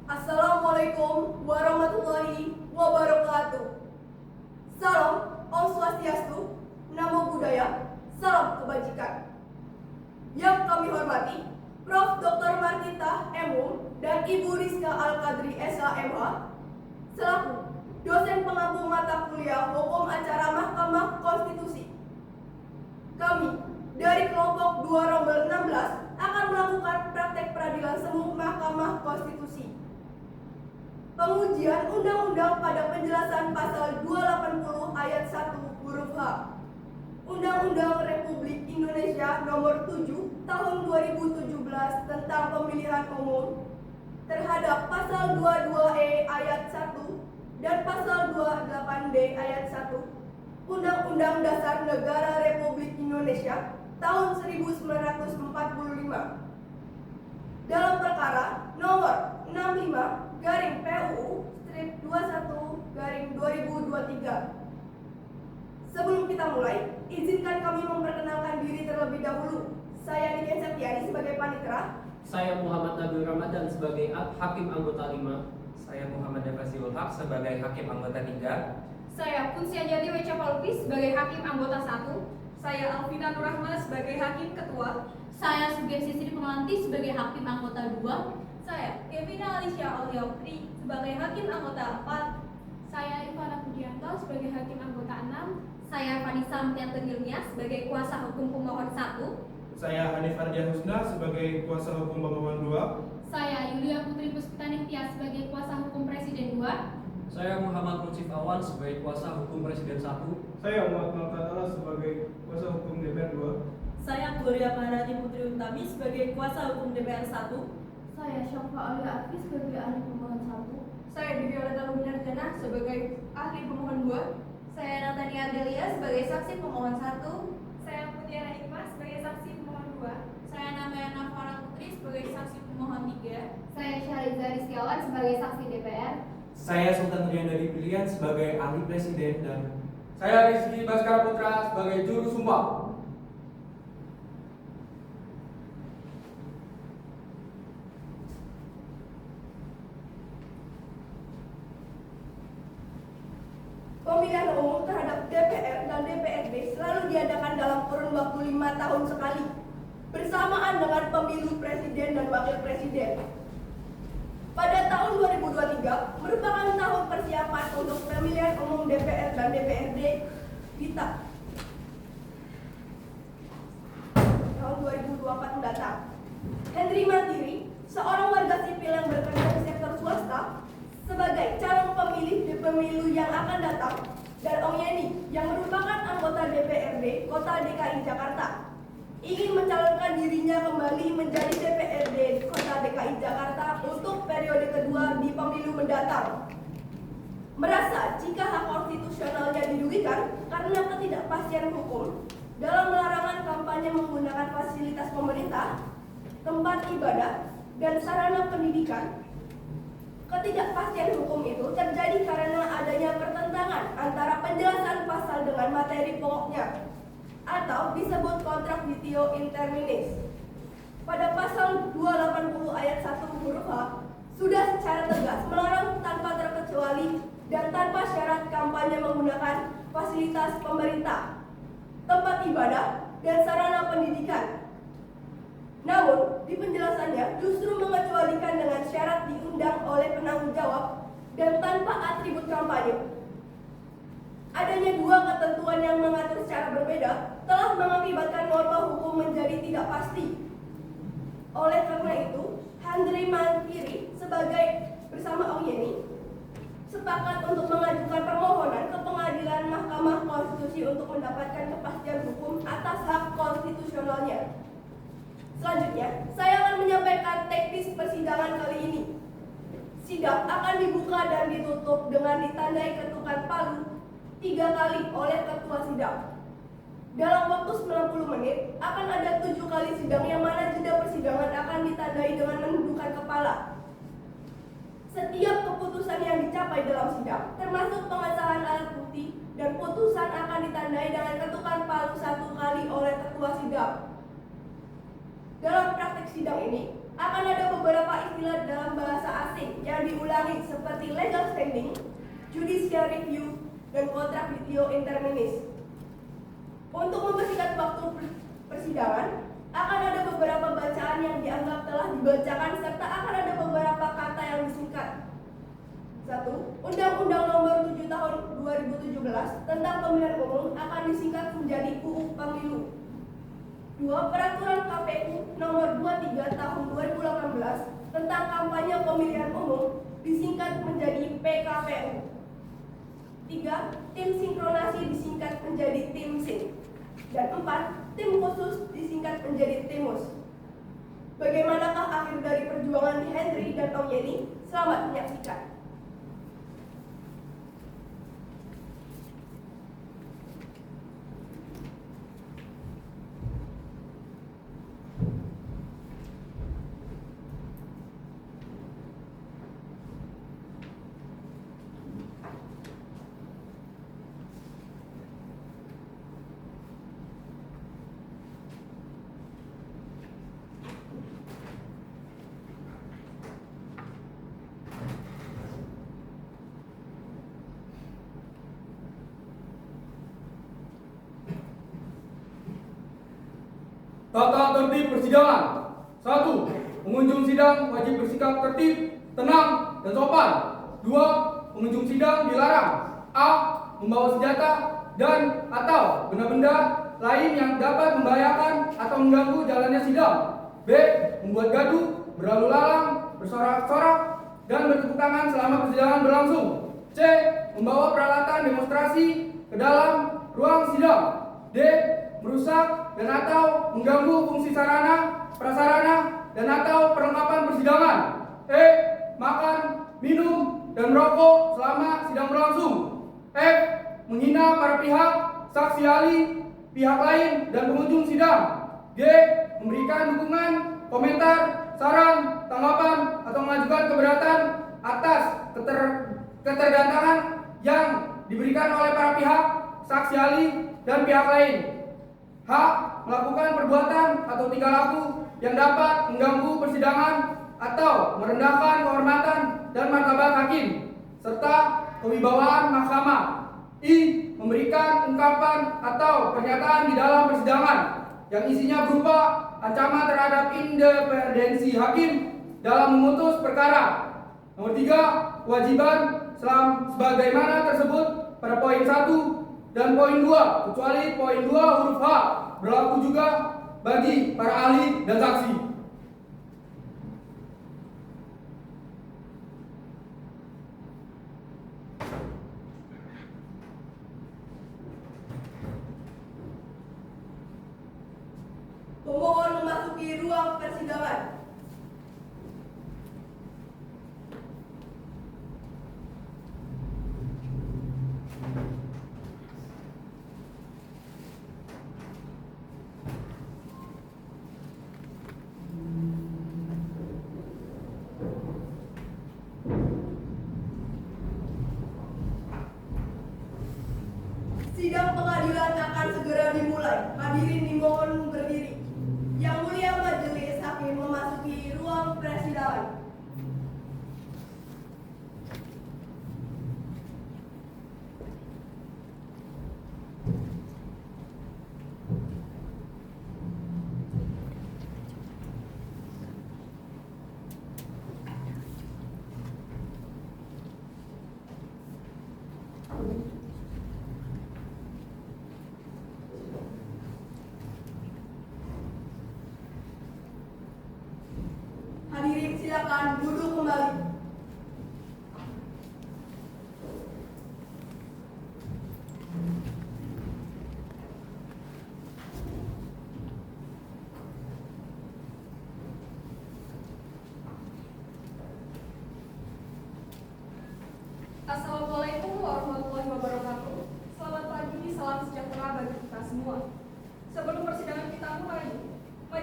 Assalamualaikum warahmatullahi wabarakatuh. Salam Om Swastiastu, Namo Buddhaya, salam kebajikan. Yang kami hormati Prof. Dr. Martita M.Hum dan Ibu Rizka Al-Qadri SH.M.H selaku dosen pengampu mata kuliah Hukum Acara Mahkamah Konstitusi. Kami dari kelompok 2 Rombel 16 akan melakukan praktek peradilan semu Mahkamah Konstitusi. Pengujian undang-undang pada penjelasan pasal 280 ayat 1 huruf H Undang-Undang Republik Indonesia Nomor 7 Tahun 2017 tentang Pemilihan Umum terhadap pasal 22E ayat 1 dan pasal 28D ayat 1 Undang-Undang Dasar Negara Republik Indonesia tahun 1945 dalam perkara nomor 65 garing PUU strip 21 garing 2023. Sebelum kita mulai, izinkan kami memperkenalkan diri terlebih dahulu. Saya Niken Septiani sebagai panitera. Saya Muhammad Nabil Ramadan sebagai Hakim Anggota 5. Saya Muhammad Devasiul Haq sebagai Hakim Anggota 3. Saya Kunsia Jati Weca Lubis sebagai Hakim Anggota 1. Saya Alvina Nurrahma sebagai Hakim Ketua. Saya Sugesti Sri Pengelanti sebagai Hakim Anggota 2. Saya Evina Alicia Auliaupri sebagai Hakim Anggota 4. Saya Ivana Pujianto sebagai Hakim Anggota 6. Saya Vanessa Mutianto Hilmias sebagai Kuasa Hukum Pemohon 1. Saya Hanif Ardia Husna sebagai Kuasa Hukum Pemohon 2. Saya Yulia Putri Puspita Ningtyas sebagai Kuasa Hukum Presiden 2. Saya Muhammad Lutfi Awan sebagai Kuasa Hukum Presiden 1. Saya Muhammad Malkan sebagai Kuasa Hukum DPR 2. Saya Gloria Maharani Putri Utami sebagai Kuasa Hukum DPR 1. Saya Syafa Alia Arfi sebagai Ahli Pemohon 1. Saya Violeta Luminarjana sebagai Ahli Pemohon 2. Saya Natania Adelia sebagai Saksi Pemohon 1. Saya Mutiara Ikhmas sebagai Saksi Pemohon 2. Saya Namayana Farah Putri sebagai Saksi Pemohon 3. Saya Syariza Rizkiawan sebagai Saksi DPR. Saya Sultan Rian dari Pilihan sebagai Ahli Presiden dan saya Rizky Baskara Putra sebagai Juru Sumpah. Pemilihan umum terhadap DPR dan DPRD selalu diadakan dalam kurun waktu 5 tahun sekali, bersamaan dengan pemilu presiden dan wakil presiden. Pada tahun 2023 merupakan tahun persiapan untuk pemilihan umum DPR dan DPRD kita tahun 2024 mendatang. Henry Mandiri, seorang warga sipil yang bekerja di sektor swasta, sebagai calon pemilih di pemilu yang akan datang, dan Ong Yeni yang merupakan anggota DPRD Kota DKI Jakarta ingin mencalonkan dirinya kembali menjadi DPRD Kota DKI Jakarta untuk periode kedua di pemilu mendatang. Merasa jika hak konstitusionalnya dirugikan karena ketidakpastian hukum dalam larangan kampanye menggunakan fasilitas pemerintah, tempat ibadah, dan sarana pendidikan. Ketidakpastian hukum itu terjadi karena adanya pertentangan antara penjelasan pasal dengan materi pokoknya, atau disebut kontrak vitio interminis. Pada pasal 280 ayat 1 huruf H, sudah secara tegas melarang tanpa terkecuali dan tanpa syarat kampanye menggunakan fasilitas pemerintah, tempat ibadah, dan sarana pendidikan. Namun, di penjelasannya justru mengecualikan dengan syarat diundang oleh penanggung jawab dan tanpa atribut kampanye. Adanya dua ketentuan yang mengatur secara berbeda telah mengakibatkan norma hukum menjadi tidak pasti. Oleh karena itu, Henry Mandiri sebagai bersama Ong Yeni sepakat untuk mengajukan permohonan ke pengadilan Mahkamah Konstitusi untuk mendapatkan kepastian hukum atas hak konstitusionalnya. akan dibuka dan ditutup dengan ditandai ketukan palu 3 kali oleh ketua sidang. Dalam waktu 90 menit akan ada 7 kali sidang yang mana jeda persidangan akan ditandai dengan menundukkan kepala. Setiap keputusan yang dicapai dalam sidang, termasuk pengesahan alat bukti dan putusan akan ditandai dengan ketukan palu 1 kali oleh ketua sidang. Dalam praktik sidang ini, akan ada beberapa istilah dalam bahasa asing yang diulangi seperti legal standing, judicial review, dan kontrak video interminis. Untuk mempersingkat waktu persidangan, akan ada beberapa bacaan yang dianggap telah dibacakan serta akan ada beberapa kata yang disingkat. 1. Undang-Undang Nomor 7 Tahun 2017 tentang Pemilihan Umum akan disingkat menjadi UU Pemilu. 2. Peraturan KPU Nomor 23 Tahun 2018 tentang Kampanye Pemilihan Umum disingkat menjadi PKPU. 3. Tim sinkronasi disingkat menjadi TIMSIN. Dan 4. Tim khusus disingkat menjadi TIMUS. Bagaimanakah akhir dari perjuangan Henry dan Om Yeni? Selamat menyaksikan. Tata tertib persidangan. 1. Pengunjung sidang wajib bersikap tertib, tenang, dan sopan. 2. Pengunjung sidang dilarang a. Membawa senjata dan atau benda-benda lain yang dapat membahayakan atau mengganggu jalannya sidang. b. Membuat gaduh, berlalu lalang, bersorak-sorak, dan bertepuk tangan selama persidangan berlangsung. c. Membawa peralatan demonstrasi ke dalam ruang sidang. d. Merusak dan atau mengganggu fungsi sarana, prasarana, dan atau perlengkapan persidangan. E. Makan, minum, dan merokok selama sidang berlangsung. F. Menghina para pihak, saksi ahli, pihak lain, dan pengunjung sidang. G. Memberikan dukungan, komentar, saran, tanggapan, atau mengajukan keberatan atas ketergantungan yang diberikan oleh para pihak, saksi ahli, dan pihak lain. H. Melakukan perbuatan atau tingkah laku yang dapat mengganggu persidangan atau merendahkan kehormatan dan martabat hakim serta kewibawaan mahkamah. I. Memberikan ungkapan atau pernyataan di dalam persidangan yang isinya berupa ancaman terhadap independensi hakim dalam memutus perkara. Nomor 3. Kewajiban sebagaimana tersebut pada poin 1 dan poin 2, kecuali poin 2 huruf H berlaku juga bagi para ahli dan saksi. Pemohon memasuki ruang persidangan. Sidang pengadilan akan segera dimulai. Hadirin dimohon berdiri. Yang mulia majelis hakim memasuki ruang persidangan. Hadirin silakan duduk kembali.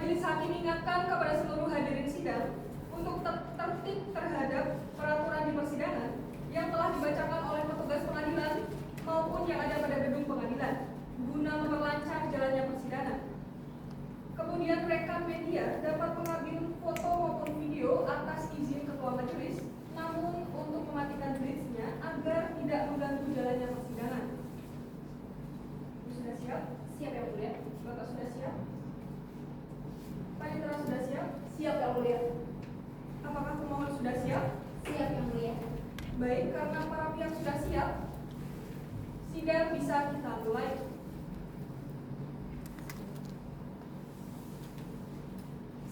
Majelis Hakim ingatkan kepada seluruh hadirin sidang untuk tertib terhadap peraturan di persidangan yang telah dibacakan oleh petugas pengadilan maupun yang ada pada gedung pengadilan guna memperlancar jalannya persidangan. Kemudian rekan media dapat mengambil foto maupun video atas izin ketua majelis, namun untuk mematikan bridge-nya agar tidak mengganggu jalannya persidangan. Sudah siap? Siap yang mulia. Bapak sudah siap? Panitera sudah siap? Siap yang mulia. Apakah pemohon sudah siap? Siap yang mulia. Baik, karena para pihak sudah siap, sidang bisa kita mulai.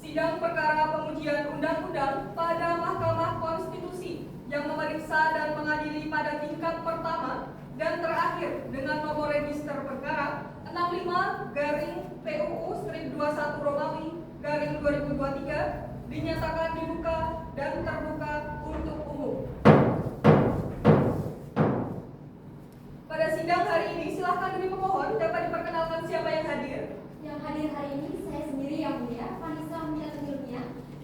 Sidang perkara pengujian undang-undang pada Mahkamah Konstitusi yang memeriksa dan mengadili pada tingkat pertama dan terakhir dengan nomor register perkara 65-PUU-21-Romawi-2023 dinyatakan dibuka dan terbuka untuk umum. Pada sidang hari ini, silakan demi pemohon dapat diperkenalkan siapa yang hadir. Yang hadir hari ini saya sendiri yang mulia, Vanessa Mulia,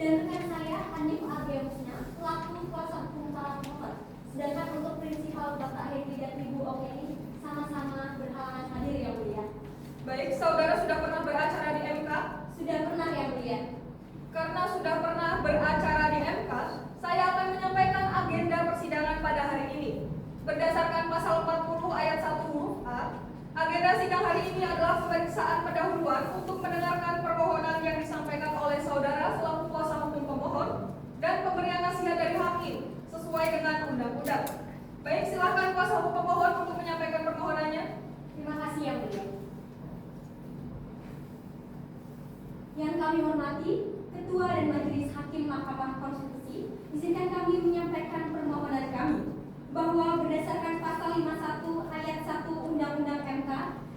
dan rekan saya Hanif Argeusna, selaku kuasa hukum para pemohon. Sedangkan untuk prinsipal Bapak Henry dan Ibu Oke ini sama-sama berhalangan hadir yang mulia. Baik, saudara sudah pernah beracara di MK? Sudah pernah yang mulia. Karena sudah pernah beracara di MK, saya akan menyampaikan agenda persidangan pada hari ini. Berdasarkan pasal 40 ayat 1 huruf A, agenda sidang hari ini adalah pemeriksaan pendahuluan untuk mendengarkan permohonan yang disampaikan oleh saudara selaku kuasa hukum pemohon dan pemberian nasihat dari hakim sesuai dengan undang-undang. Baik, silakan kuasa hukum pemohon untuk menyampaikan permohonannya. Terima kasih yang mulia. Yang kami hormati, Ketua dan Majelis Hakim Mahkamah Konstitusi, izinkan kami menyampaikan permohonan kami bahwa berdasarkan pasal 51 ayat 1 Undang-Undang MK,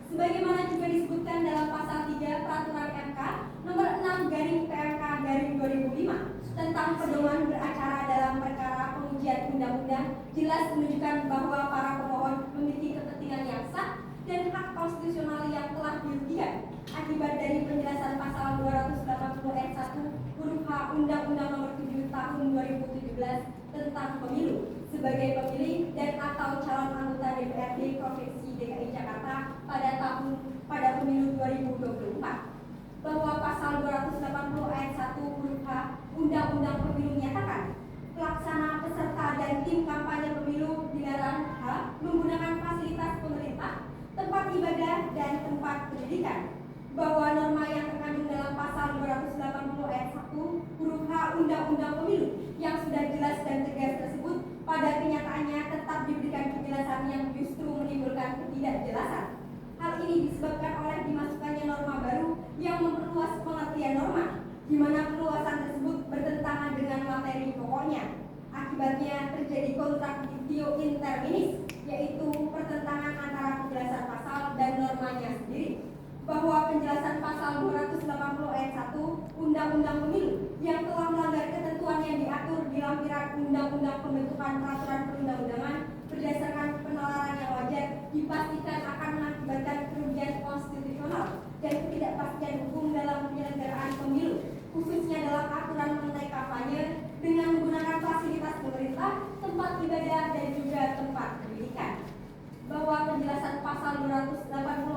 sebagaimana juga disebutkan dalam pasal 3 Peraturan MK nomor 6/PMK/2005 tentang pedoman beracara dalam perkara pengujian undang-undang, jelas menunjukkan bahwa para pemohon memiliki kepentingan yang sah dan hak konstitusional yang telah dirugikan akibat dari penjelasan pasal 280 ayat 1 huruf H Undang-Undang Nomor 7 Tahun 2017 tentang pemilu sebagai pemilih dan atau calon anggota DPRD Provinsi DKI Jakarta pada pemilu 2024, bahwa pasal 280 ayat 1 huruf H Undang-Undang Pemilu menyatakan pelaksana, peserta dan tim kampanye pemilu dilarang menggunakan fasilitas pemerintah, tempat ibadah dan tempat pendidikan, bahwa norma yang terkandung dalam pasal 280 ayat 1 huruf H Undang-Undang Pemilu yang sudah jelas dan tegas tersebut pada kenyataannya tetap diberikan penjelasan yang justru menimbulkan ketidakjelasan. Hal ini disebabkan oleh dimasukkannya norma baru yang memperluas pengertian norma, di mana perluasan tersebut bertentangan dengan materi pokoknya. Akibatnya terjadi kontradiktif inter minis, yaitu pertentangan antara penjelasan pasal dan normanya sendiri. Bahwa penjelasan pasal 280 ayat 1 Undang-Undang Pemilu yang telah melanggar ketentuan yang diatur di lampiran Undang-Undang Pembentukan Peraturan Perundang-undangan berdasarkan penalaran yang wajar dipastikan akan mengakibatkan kerugian konstitusional dan ketidakpastian hukum dalam penyelenggaraan pemilu, khususnya dalam aturan mengenai kampanye dengan menggunakan fasilitas pemerintah, tempat ibadah dan juga tempat pendidikan. Bahwa penjelasan pasal 280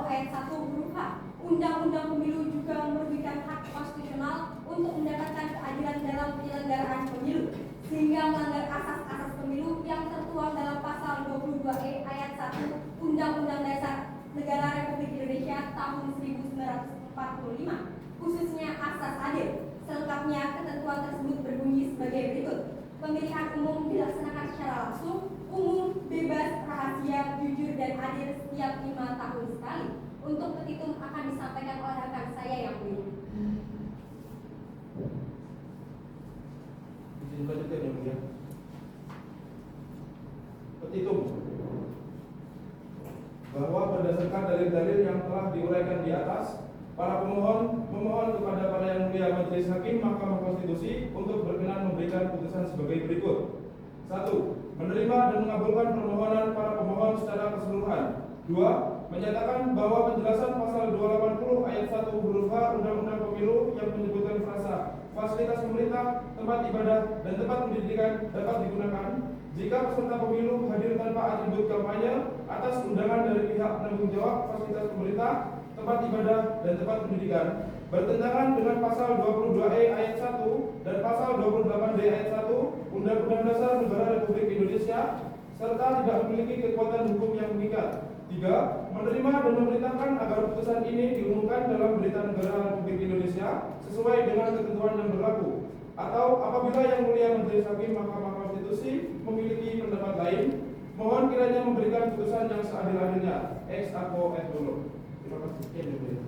ayat 1 huruf H Undang-Undang Pemilu juga merugikan hak konstitusional untuk mendapatkan keadilan dalam penyelenggaraan pemilu, sehingga melanggar asas-asas pemilu yang tertuang dalam pasal 22E ayat 1 Undang-Undang Dasar Negara Republik Indonesia tahun 1945, khususnya asas adil. Selengkapnya ketentuan tersebut berbunyi sebagai berikut: pemilihan umum dilaksanakan secara langsung, umum, bebas, rahasia, jujur, dan adil setiap 5 tahun sekali. Untuk petitum akan disampaikan oleh rekan saya yang mulia. Izin lanjutkan yang mulia. Petitum bahwa berdasarkan dalil-dalil yang telah diuraikan di atas, para pemohon memohon kepada para yang mulia Majelis Hakim Mahkamah Konstitusi untuk berkenan memberikan putusan sebagai berikut. 1. Menerima dan mengabulkan permohonan para pemohon secara keseluruhan. 2. Menyatakan bahwa penjelasan pasal 280 ayat 1 huruf H Undang-Undang Pemilu yang menyebut fasilitas pemerintah, tempat ibadah, dan tempat pendidikan dapat digunakan jika peserta pemilu hadir tanpa atribut kampanye atas undangan dari pihak penanggung jawab fasilitas pemerintah, tempat ibadah, dan tempat pendidikan, bertentangan dengan pasal 22E ayat 1 dan pasal 28D ayat 1 Undang-Undang Dasar Negara Republik Indonesia, serta tidak memiliki kekuatan hukum yang mengikat. 3. Menerima dan memerintahkan agar putusan ini diumumkan dalam Berita Negara Republik Indonesia sesuai dengan ketentuan yang berlaku. Atau apabila Yang Mulia Majelis Hakim Mahkamah Konstitusi memiliki pendapat lain, mohon kiranya memberikan putusan yang seadil-adilnya. Ex aequo et nihilo. Terima kasih. Sekian, Yang Mulia.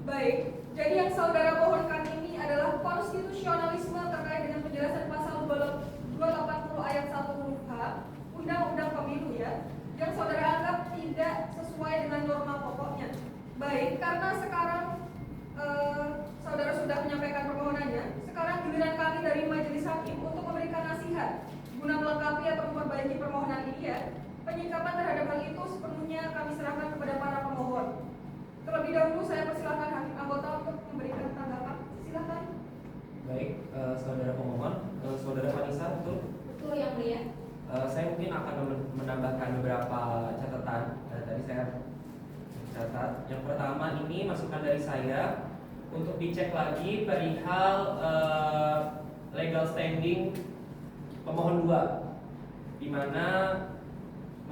Baik, jadi yang saudara mohonkan ini adalah konstitusionalisme terkait dengan penjelasan pasal 280 ayat 1 huruf H Undang-Undang Pemilu ya, yang saudara anggap tidak sesuai dengan norma pokoknya. Baik, karena sekarang saudara sudah menyampaikan permohonannya, sekarang giliran kami dari Majelis Hakim untuk memberikan nasihat guna melengkapi atau memperbaiki permohonan ini ya. Penyikapan terhadap hal itu sepenuhnya kami serahkan kepada para pemohon. Terlebih dahulu saya persilakan hakim anggota untuk memberikan tanggapan. Silakan. Baik, saudara pemohon, saudara Vanessa, betul? Betul Yang Mulia. Saya mungkin akan menambahkan beberapa catatan. Tadi saya catat. Yang pertama ini masukan dari saya untuk dicek lagi perihal legal standing pemohon 2, di mana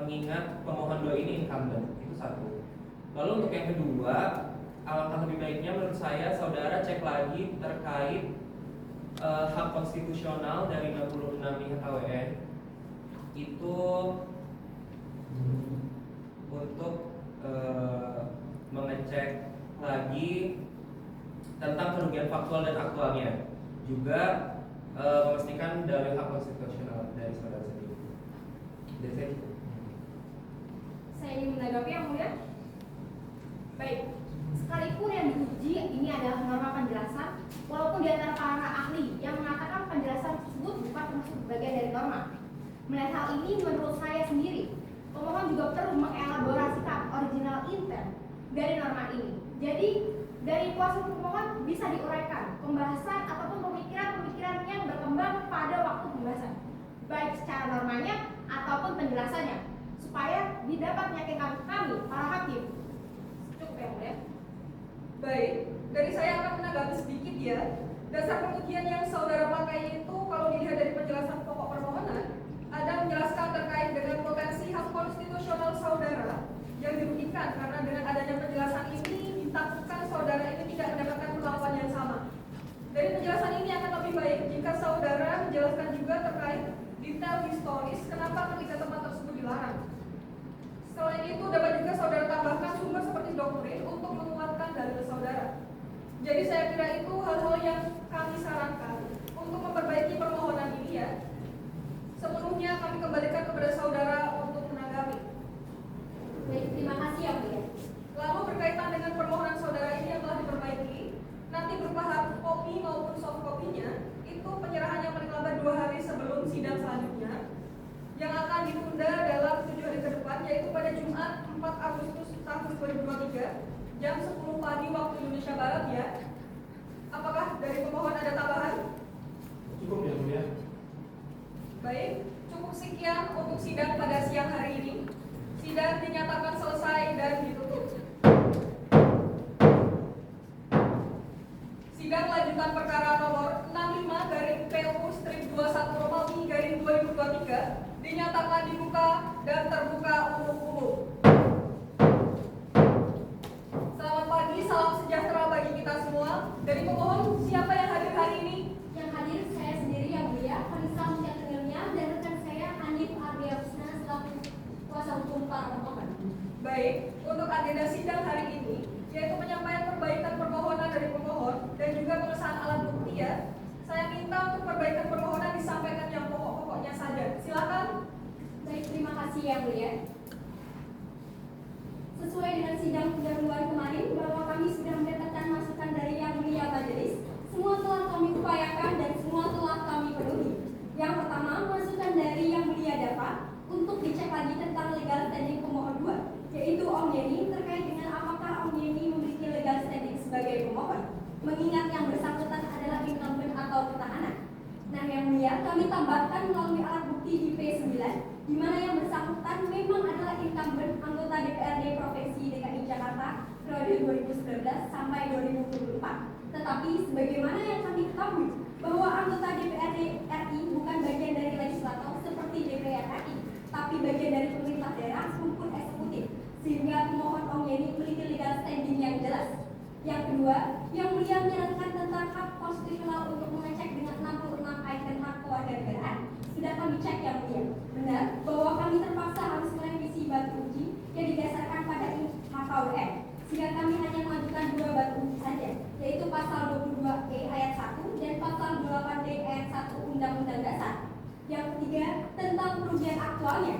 mengingat pemohon 2 ini incumbent, itu satu. Lalu untuk yang kedua, alangkah lebih baiknya menurut saya saudara cek lagi terkait hak konstitusional dari 66 IHKWN itu untuk mengecek lagi tentang kerugian faktual dan aktualnya, juga memastikan dalil hak konstitusional dari saudara sendiri. Dari saya cukup. Saya ingin menanggapi Yang Mulia. Baik, sekalipun yang diuji ini adalah norma penjelasan, walaupun di antara para ahli yang mengatakan penjelasan tersebut bukan termasuk bagian dari norma. Melihat hal ini, menurut saya sendiri, pemohon juga perlu mengelaborasikan original intent dari norma ini. Jadi, dari kuasa pemohon bisa diuraikan pembahasan ataupun pemikiran-pemikiran yang berkembang pada waktu pembahasan, baik secara normanya ataupun penjelasannya, supaya dapat meyakinkan kami, para hakim. Cukup Yang Mulia. Baik, dari saya akan menanggapi sedikit ya. Dasar pengujian yang saudara pakai itu kalau dilihat dari penjelasan pokok permohonan, ada menjelaskan terkait dengan potensi hak konstitusional saudara yang dirugikan karena dengan adanya penjelasan ini ditakutkan saudara ini tidak mendapatkan perlakuan yang sama. Dari penjelasan ini akan lebih baik jika saudara menjelaskan juga terkait detail historis kenapa ketika tempat tersebut dilarang. Selain itu dapat juga saudara tambahkan sumber seperti doktrin untuk menguatkan dalil saudara. Jadi saya kira itu hal-hal yang kami sarankan untuk memperbaiki permohonan ini ya. Sepenuhnya kami kembalikan kepada saudara untuk menanggapi. Baik, terima kasih Yang Mulia. Lalu berkaitan dengan permohonan saudara ini yang telah diperbaiki, nanti berupa hard copy maupun soft copy-nya, itu penyerahannya paling lambat 2 hari sebelum sidang selanjutnya, yang akan ditunda dalam 7 hari ke depan, yaitu pada Jumat 4 Agustus tahun 2023, jam 10 pagi waktu Indonesia Barat ya. Apakah dari pemohon ada tambahan? Cukup Ya Mulia. Baik, cukup sekian untuk sidang pada siang hari ini. Sidang dinyatakan selesai dan ditutup. Sidang lanjutan perkara nomor 65/PU/21/2023 dinyatakan dibuka dan terbuka untuk umum. Selamat pagi, salam sejahtera bagi kita semua. Dari pemohon, siapa yang hadir hari ini? Yang hadir saya sendiri Yang Mulia, Vanessa Musyakirilnya, dan rekan saya Hanif Ardiausna selaku kuasa hukum para pemohon. Baik, untuk agenda sidang hari ini, yaitu penyampaian perbaikan permohonan dari pemohon dan juga pengesahan alat bukti ya. Saya minta untuk perbaikan permohonan disampaikan yang pokok-pokoknya saja. Silakan. Baik, terima kasih Yang Mulia. Sesuai dengan sidang pendahuluan kemarin bahwa kami sudah mendapatkan masukan dari Yang Mulia Majelis, semua telah kami upayakan dan semua telah kami penuhi. Yang pertama, masukan dari Yang Mulia Dava untuk dicek lagi tentang legal standing pemohon 2, yaitu Om Yeni terkait dengan apakah Om Yeni memiliki legal standing sebagai pemohon, mengingat yang bersangkutan adalah incumbent atau kami tambahkan melalui alat bukti di P9, di mana yang bersangkutan memang adalah incumbent anggota DPRD Provinsi DKI Jakarta periode 2019 sampai 2024. Tetapi sebagaimana yang kami ketahui bahwa anggota DPRD RI bukan bagian dari legislator seperti DPR RI, tapi bagian dari pemerintah daerah maupun eksekutif, sehingga pemohon Om Yeni memiliki legal standing yang jelas. Yang kedua, yang mulia menyarankan tentang hak konstitusional untuk mengecek dengan 66 item hak kewarganegaraan. Sudah kami cek yang mulia, benar bahwa kami terpaksa harus merevisi batu uji yang didasarkan pada HKUN, sehingga kami hanya mengajukan 2 batu uji saja, yaitu pasal 22E ayat 1 dan pasal 28D ayat 1 Undang-Undang Dasar. Yang ketiga, tentang kerugian aktualnya.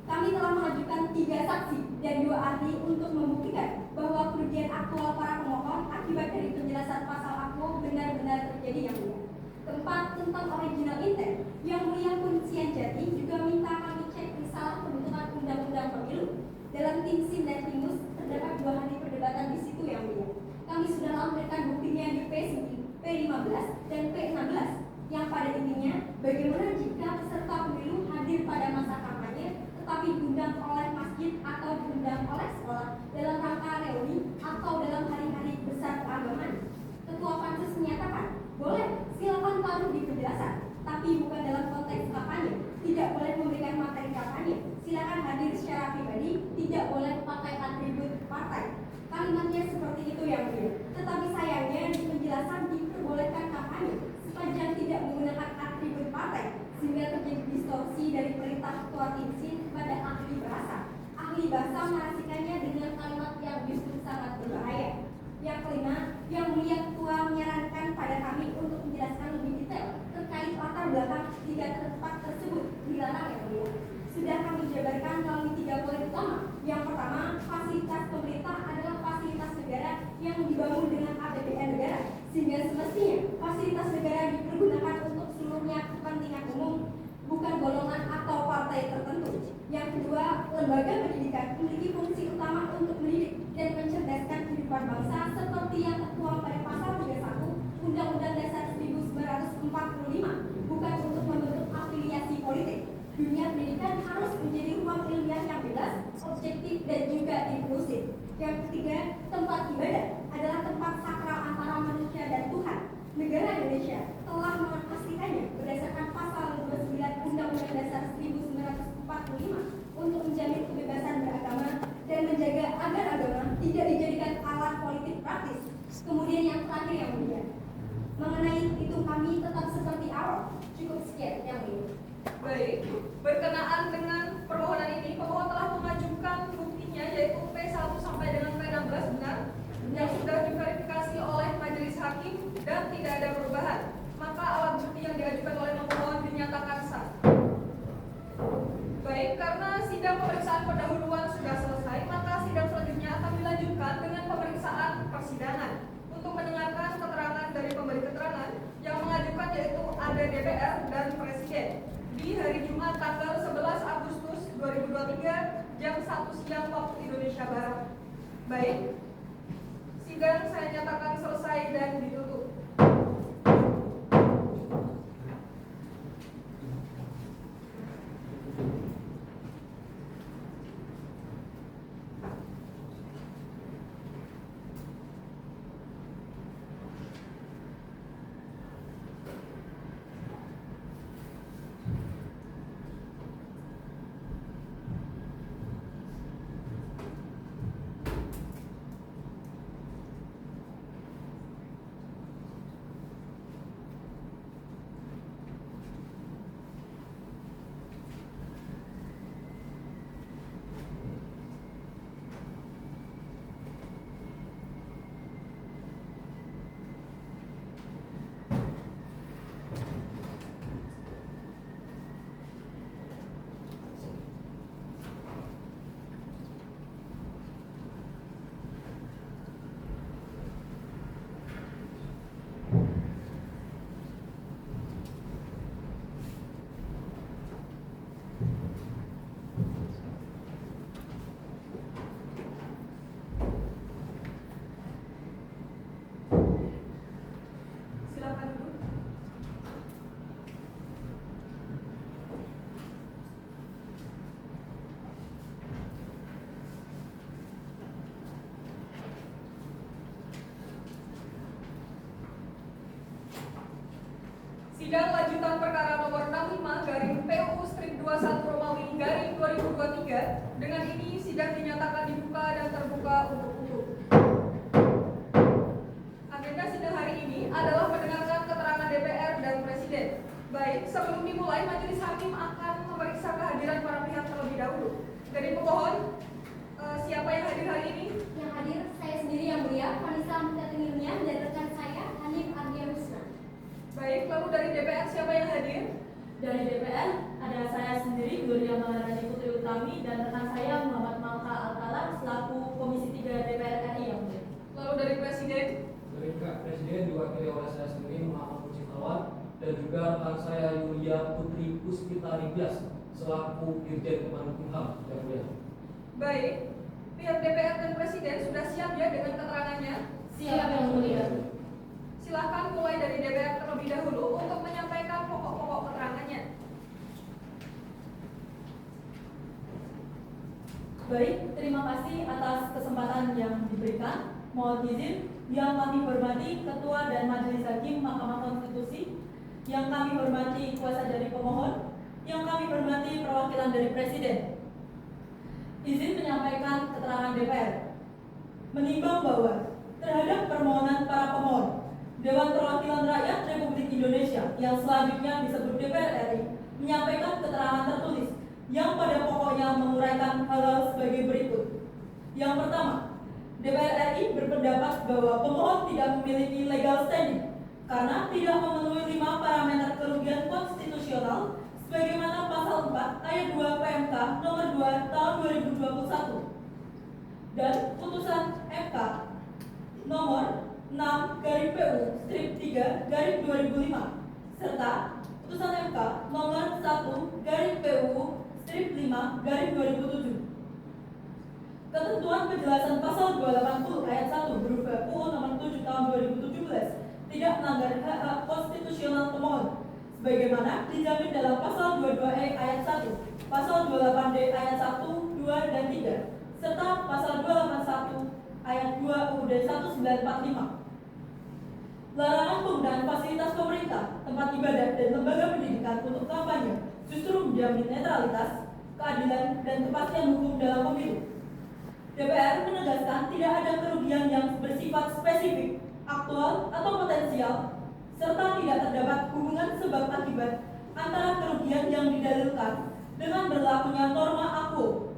Kami telah mengajukan 3 saksi dan 2 ahli untuk membuktikan bahwa kerugian aktual para pemohon akibat dari penjelasan pasal akwo benar-benar terjadi yang mulia. Keempat, tentang original intent. Yang mulia Kuncian Jati juga minta kami cek risalah pembentukan undang-undang pemilu. Dalam tim SIM dan Timus terdapat 2 hari perdebatan di situ yang mulia. Kami sudah memberikan buktinya di P15 dan P16 yang pada intinya bagaimana jika peserta pemilu hadir pada masa kampanye tetapi diundang oleh masjid atau diundang oleh sekolah dalam rangka reuni atau dalam hari-hari besar keagamaan. Ketua Pansus menyatakan, boleh silakan taruh di penjelasan, tapi bukan dalam konteks kampanye. Tidak boleh memberikan materi kampanye. Silakan hadir secara pribadi, tidak boleh pakai atribut partai. Kalimatnya seperti itu yang mulia. Tetapi sayangnya di penjelasan diperbolehkan kampanye sepanjang tidak menggunakan atribut partai, sehingga terjadi distorsi dari perintah ketua tim SIN kepada ahli bahasa. Ahli bahasa menarasikannya dengan kalimat yang justru sangat berbahaya. Yang kelima, yang mulia ketua menyarankan pada kami untuk menjelaskan lebih detail terkait latar belakang 3 tempat tersebut dilarang yang mulia. Sudah kami jabarkan melalui 3 poin utama. Yang pertama, fasilitas pemerintah adalah fasilitas negara yang dibangun dengan APBN negara, sehingga semestinya fasilitas negara dipergunakan untuk seluruhnya kepentingan umum, bukan golongan atau partai tertentu. Yang kedua, lembaga pendidikan memiliki fungsi utama untuk mendidik dan mencerdaskan kehidupan bangsa seperti yang tertuang pada pasal 31 Undang-Undang Dasar 1945, bukan untuk membentuk afiliasi politik. Dunia pendidikan harus menjadi ruang ilmiah yang bebas, objektif, dan juga inklusif. Yang ketiga, tempat ibadah adalah tempat sakral antara manusia dan Tuhan. Negara Indonesia telah memastikannya berdasarkan pasal 29 Undang-Undang Dasar 1945 untuk menjamin kebebasan beragama dan menjaga agar agama tidak dijadikan alat politik praktis. Kemudian yang terakhir yang mulia, mengenai itu kami tetap seperti awal. Cukup sekian yang mulia. Baik, berkenaan dengan permohonan ini, pemohon telah mengajukan buktinya yaitu P1 sampai dengan P16 benar yang sudah diverifikasi oleh majelis hakim dan tidak ada perubahan. Maka alat bukti yang diajukan oleh pemohon dinyatakan sah. Baik, karena sidang pemeriksaan pendahuluan sudah selesai, maka sidang selanjutnya akan dilanjutkan dengan pemeriksaan persidangan untuk mendengarkan keterangan dari pemberi keterangan yang mengajukan yaitu ada DPR dan Presiden di hari Jumat tanggal 11 Agustus 2023 jam 1 siang waktu Indonesia Barat. Baik, sidang saya nyatakan selesai dan ditutup. Sidang lanjutan perkara nomor 65 garing PUU strip 21 Romawi garing 2023. Dengan ini sidang dinyatakan dibuka dan terbuka untuk umum. Agenda sidang hari ini adalah mendengarkan keterangan DPR dan Presiden. Baik, sebelum dimulai, majelis hakim akan memeriksa kehadiran para pihak terlebih dahulu. Dari pemohon, siapa yang hadir hari ini? Yang hadir saya sendiri yang mulia, Vanessa Mutatinilnya, dan rekan saya Hanif Ardiawisna. Baik, lalu dari DPR siapa yang hadir? Dari DPR ada saya sendiri Gloria Maharani Putri Utami dan rekan saya Muhammad Malka Alkala selaku Komisi 3 DPR RI yang mulia. Lalu dari Presiden? Dari pihak Presiden diwakili oleh saya sendiri Muhammad Pujitawan dan juga rekan saya Yulia Putri Puspita Ribias selaku Dirjen Kemenkumham yang mulia. Baik, pihak DPR dan Presiden sudah siap ya dengan keterangannya? Siap yang mulia. Silahkan mulai dari DPR terlebih dahulu untuk menyampaikan pokok-pokok keterangannya. Baik, terima kasih atas kesempatan yang diberikan. Mohon izin yang kami hormati Ketua dan Majelis Hakim Mahkamah Konstitusi, yang kami hormati kuasa dari pemohon, yang kami hormati perwakilan dari Presiden. Izin menyampaikan keterangan DPR. Menimbang bahwa terhadap permohonan para pemohon, Dewan Perwakilan Rakyat Republik Indonesia yang selanjutnya disebut DPR RI menyampaikan keterangan tertulis yang pada pokoknya menguraikan hal-hal sebagai berikut. Yang pertama, DPR RI berpendapat bahwa pemohon tidak memiliki legal standing karena tidak memenuhi 5 parameter kerugian konstitusional sebagaimana pasal 4 ayat 2 PMK nomor 2 tahun 2021 dan putusan MK nomor 6 garing PU strip 3 garing 2005 serta putusan MK nomor 1 garing PU strip 5 garing 2007. Ketentuan penjelasan pasal 280 ayat 1 huruf B UU nomor 7 tahun 2017 tidak melanggar hak konstitusional pemohon sebagaimana dijamin dalam pasal 22E ayat 1, pasal 28D ayat 1, 2 dan 3 serta pasal 281 ayat 2 UUD 1945. Larangan penggunaan fasilitas pemerintah, tempat ibadah, dan lembaga pendidikan untuk kampanye justru menjamin netralitas, keadilan, dan kepastian hukum dalam pemilu. DPR menegaskan tidak ada kerugian yang bersifat spesifik, aktual, atau potensial, serta tidak terdapat hubungan sebab akibat antara kerugian yang didalilkan dengan berlakunya norma akwo.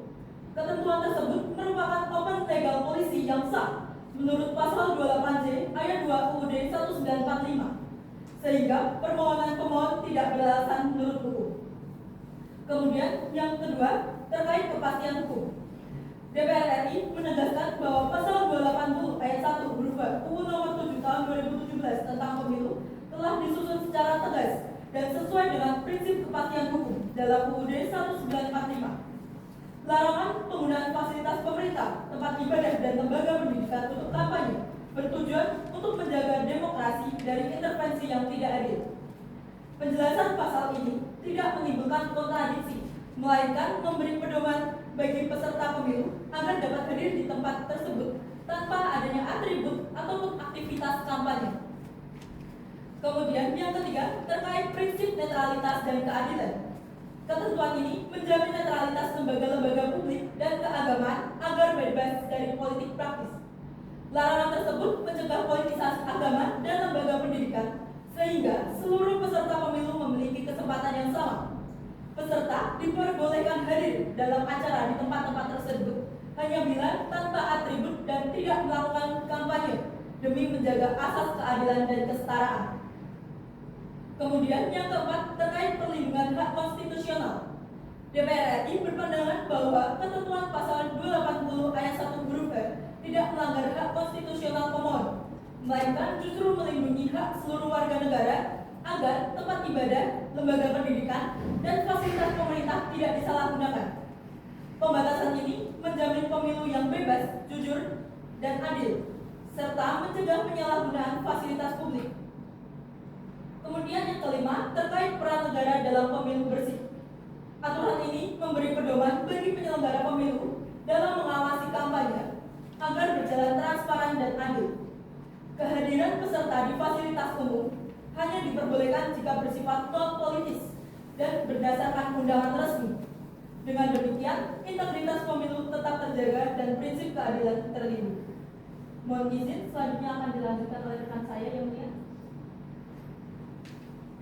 Ketentuan tersebut merupakan open legal policy yang sah menurut pasal 28J ayat 2 UUD 1945 sehingga permohonan pemohon tidak beralasan menurut hukum. Kemudian yang kedua terkait kepastian hukum. DPR RI menegaskan bahwa pasal 280 ayat 1 huruf B UU nomor 7 tahun 2017 tentang pemilu telah disusun secara tegas dan sesuai dengan prinsip kepastian hukum dalam UUD 1945. Larangan penggunaan fasilitas pemerintah, tempat ibadah, dan lembaga pendidikan untuk kampanye bertujuan untuk menjaga demokrasi dari intervensi yang tidak adil. Penjelasan pasal ini tidak menimbulkan kontradiksi, melainkan memberi pedoman bagi peserta pemilu agar dapat hadir di tempat tersebut tanpa adanya atribut ataupun aktivitas kampanye. Kemudian yang ketiga terkait prinsip netralitas dan keadilan. Ketentuan ini menjamin netralitas lembaga-lembaga publik dan keagamaan agar bebas dari politik praktis. Larangan tersebut mencegah politisasi agama dan lembaga pendidikan, sehingga seluruh peserta pemilu memiliki kesempatan yang sama. Peserta diperbolehkan hadir dalam acara di tempat-tempat tersebut hanya bila tanpa atribut dan tidak melakukan kampanye demi menjaga asas keadilan dan kesetaraan. Kemudian yang keempat terkait perlindungan hak konstitusional. DPR RI berpandangan bahwa ketentuan pasal 280 ayat 1 huruf F tidak melanggar hak konstitusional pemohon, melainkan justru melindungi hak seluruh warga negara agar tempat ibadah, lembaga pendidikan, dan fasilitas pemerintah tidak disalahgunakan. Pembatasan ini menjamin pemilu yang bebas, jujur, dan adil, serta mencegah penyalahgunaan fasilitas publik. Kemudian yang kelima, terkait peran negara dalam pemilu bersih. Aturan ini memberi pedoman bagi penyelenggara pemilu dalam mengawasi kampanye agar berjalan transparan dan adil. Kehadiran peserta di fasilitas umum, hanya diperbolehkan jika bersifat non-politis dan berdasarkan undangan resmi. Dengan demikian, integritas pemilu tetap terjaga dan prinsip keadilan terlindungi. Mohon izin, selanjutnya akan dilanjutkan oleh rekan saya yang mulia.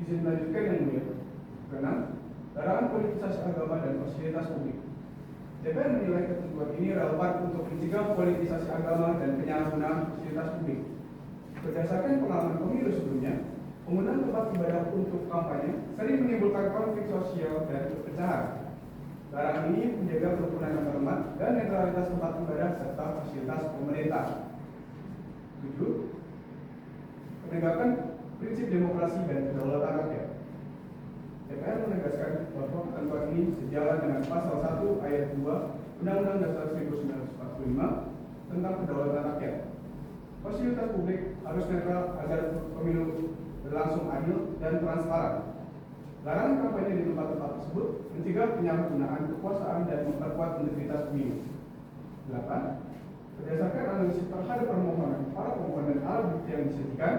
Izin melanjutkan yang mulia. Keenam, larangan politisasi agama dan fasilitas publik. DPR menilai ketentuan ini relevan untuk mencegah politisasi agama dan penyalahgunaan fasilitas publik. Berdasarkan pengalaman pemilu sebelumnya, penggunaan tempat ibadah untuk kampanye sering menimbulkan konflik sosial dan perpecahan. Larangan ini menjaga kerukunan antarumat dan netralitas tempat ibadah serta fasilitas pemerintah. 7. Penegakan prinsip demokrasi dan kedaulatan rakyat. DPR menegaskan bahwa ketentuan ini sejalan dengan pasal 1 ayat 2 Undang-Undang Dasar 1945 tentang kedaulatan rakyat. Fasilitas publik harus netral agar pemilu berlangsung adil dan transparan. Larangan kampanye di tempat-tempat tersebut mencegah penyalahgunaan kekuasaan dan memperkuat integritas pemilu. 8. Berdasarkan analisis terhadap permohonan para pemohon dan alat bukti yang disajikan,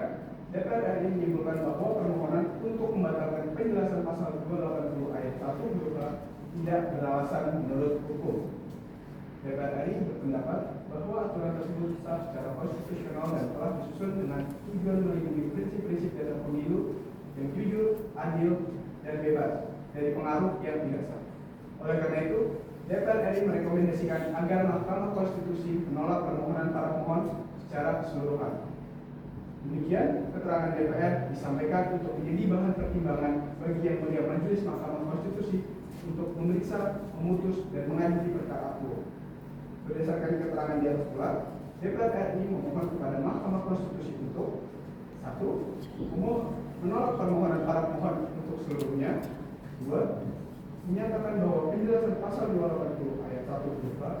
DPR RI menyimpulkan bahwa permohonan untuk membatalkan penjelasan pasal 280 ayat 1 huruf A tidak beralasan menurut hukum. DPR RI berpendapat bahwa aturan tersebut sah secara konstitusional dan telah disusun dengan tujuan melindungi prinsip-prinsip dalam pemilu yang jujur, adil, dan bebas dari pengaruh yang tidak sah. Oleh karena itu, DPR RI merekomendasikan agar Mahkamah Konstitusi menolak permohonan para pemohon secara keseluruhan. Demikian, keterangan DPR disampaikan untuk menjadi bahan pertimbangan bagi Yang Mulia Majelis Mahkamah Konstitusi untuk memeriksa, memutus, dan mengadili perkara akuo. Berdasarkan keterangan di atas pula, DPR RI memohon kepada Mahkamah Konstitusi untuk 1. Menolak permohonan para pemohon untuk seluruhnya. 2. Menyatakan bahwa penjelasan pasal 280 ayat 1 huruf A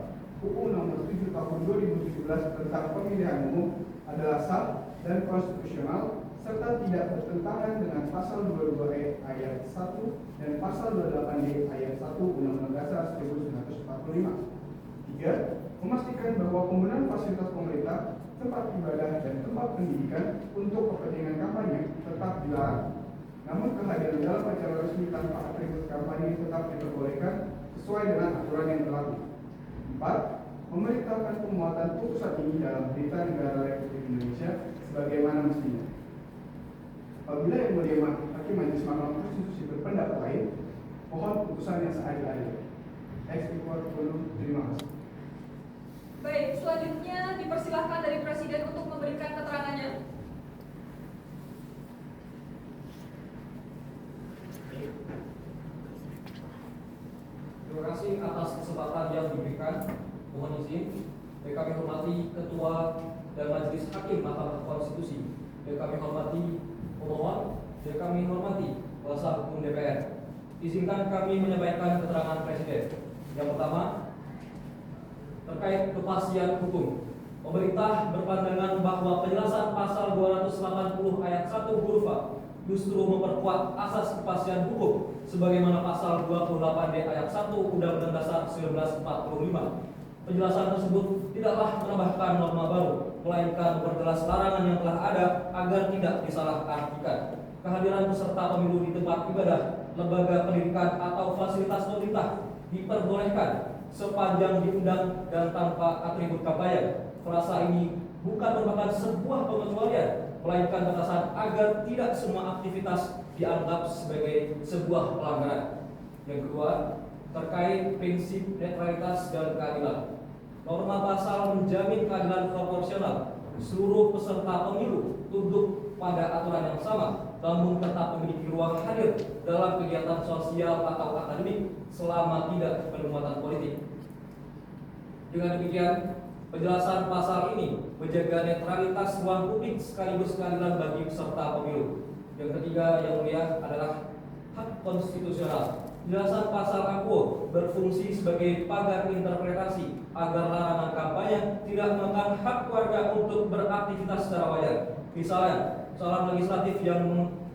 Hukum Nomor 7 Tahun 2017 tentang Pemilihan Umum adalah sah dan konstitusional serta tidak bertentangan dengan pasal 22E ayat 1 dan pasal 28D ayat 1 Undang-Undang Dasar 1945. 3. Memastikan bahwa penggunaan fasilitas pemerintah, tempat ibadah, dan tempat pendidikan untuk kepentingan kampanye tetap dilarang. Namun kehadiran dalam acara resmi tanpa atribut kampanye tetap diperbolehkan sesuai dengan aturan yang berlaku. 4. Memerintahkan pemuatan putusan ini dalam berita negara Republik Indonesia sebagaimana mestinya. Apabila Yang Mulia Hakim Majelis Mahkamah Konstitusi berpendapat lain, mohon putusan yang seadil-adilnya. Terima kasih. Baik, selanjutnya dipersilahkan dari Presiden untuk memberikan keterangannya. Terima kasih atas kesempatan yang diberikan. Mohon izin, yang kami hormati Ketua dan Majelis Hakim Mahkamah Konstitusi, yang kami hormati pemohon, yang kami hormati kuasa hukum DPR. Izinkan kami menyampaikan keterangan Presiden. Yang pertama, terkait kepastian hukum. Pemerintah berpandangan bahwa penjelasan pasal 280 ayat 1 huruf A justru memperkuat asas kepastian hukum sebagaimana pasal 28D ayat 1 Undang-Undang Dasar 1945. Penjelasan tersebut tidaklah menambahkan norma baru, melainkan memperjelas larangan yang telah ada agar tidak disalahartikan. Kehadiran peserta pemilu di tempat ibadah, lembaga pendidikan atau fasilitas pemerintah diperbolehkan sepanjang diundang dan tanpa atribut kampanye. Frasa ini bukan merupakan sebuah pengecualian, melainkan batasan agar tidak semua aktivitas dianggap sebagai sebuah pelanggaran. Yang kedua, terkait prinsip netralitas dan keadilan. Norma pasal menjamin keadilan proporsional. Seluruh peserta pemilu tunduk pada aturan yang sama, namun tetap memiliki ruang hadir dalam kegiatan sosial atau akademik selama tidak bermuatan politik. Dengan demikian, penjelasan pasal ini menjaga netralitas ruang publik sekaligus keadilan bagi peserta pemilu. Yang ketiga yang mulia adalah hak konstitusional. Penjelasan pasal akuo berfungsi sebagai pagar interpretasi agar larangan kampanye tidak menekan hak warga untuk beraktivitas secara wajar. Misalnya, seorang legislatif yang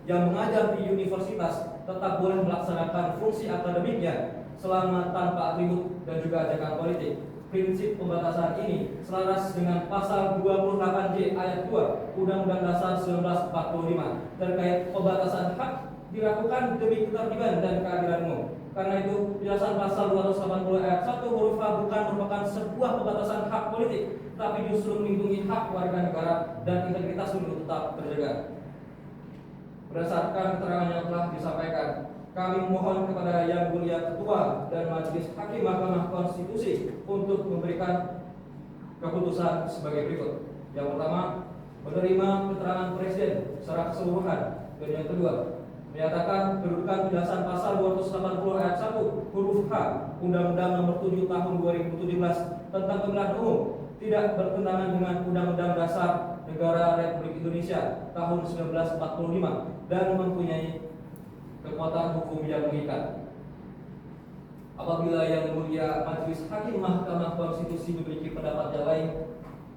mengajar di universitas tetap boleh melaksanakan fungsi akademiknya selama tanpa atribut dan juga ajakan politik. Prinsip pembatasan ini selaras dengan pasal 28J ayat 2 Undang-Undang Dasar 1945 terkait pembatasan hak dilakukan demi ketertiban dan keadilan umum. Karena itu, penjelasan pasal 280 ayat 1 huruf H bukan merupakan sebuah pembatasan hak politik, tapi justru melindungi hak warga negara dan integritas pemilu tetap terjaga. Berdasarkan keterangan yang telah disampaikan, kami mohon kepada Yang Mulia Ketua dan Majelis Hakim Mahkamah Konstitusi untuk memberikan keputusan sebagai berikut. Yang pertama, menerima keterangan Presiden secara keseluruhan. Dan yang kedua, menyatakan kedudukan penjelasan pasal 280 ayat 1 huruf H Undang-Undang Nomor 7 Tahun 2017 tentang Pemilihan Umum tidak bertentangan dengan Undang-Undang Dasar Negara Republik Indonesia tahun 1945 dan mempunyai kekuatan hukum yang mengikat. Apabila Yang Mulia Majelis Hakim Mahkamah Konstitusi memiliki pendapat yang lain,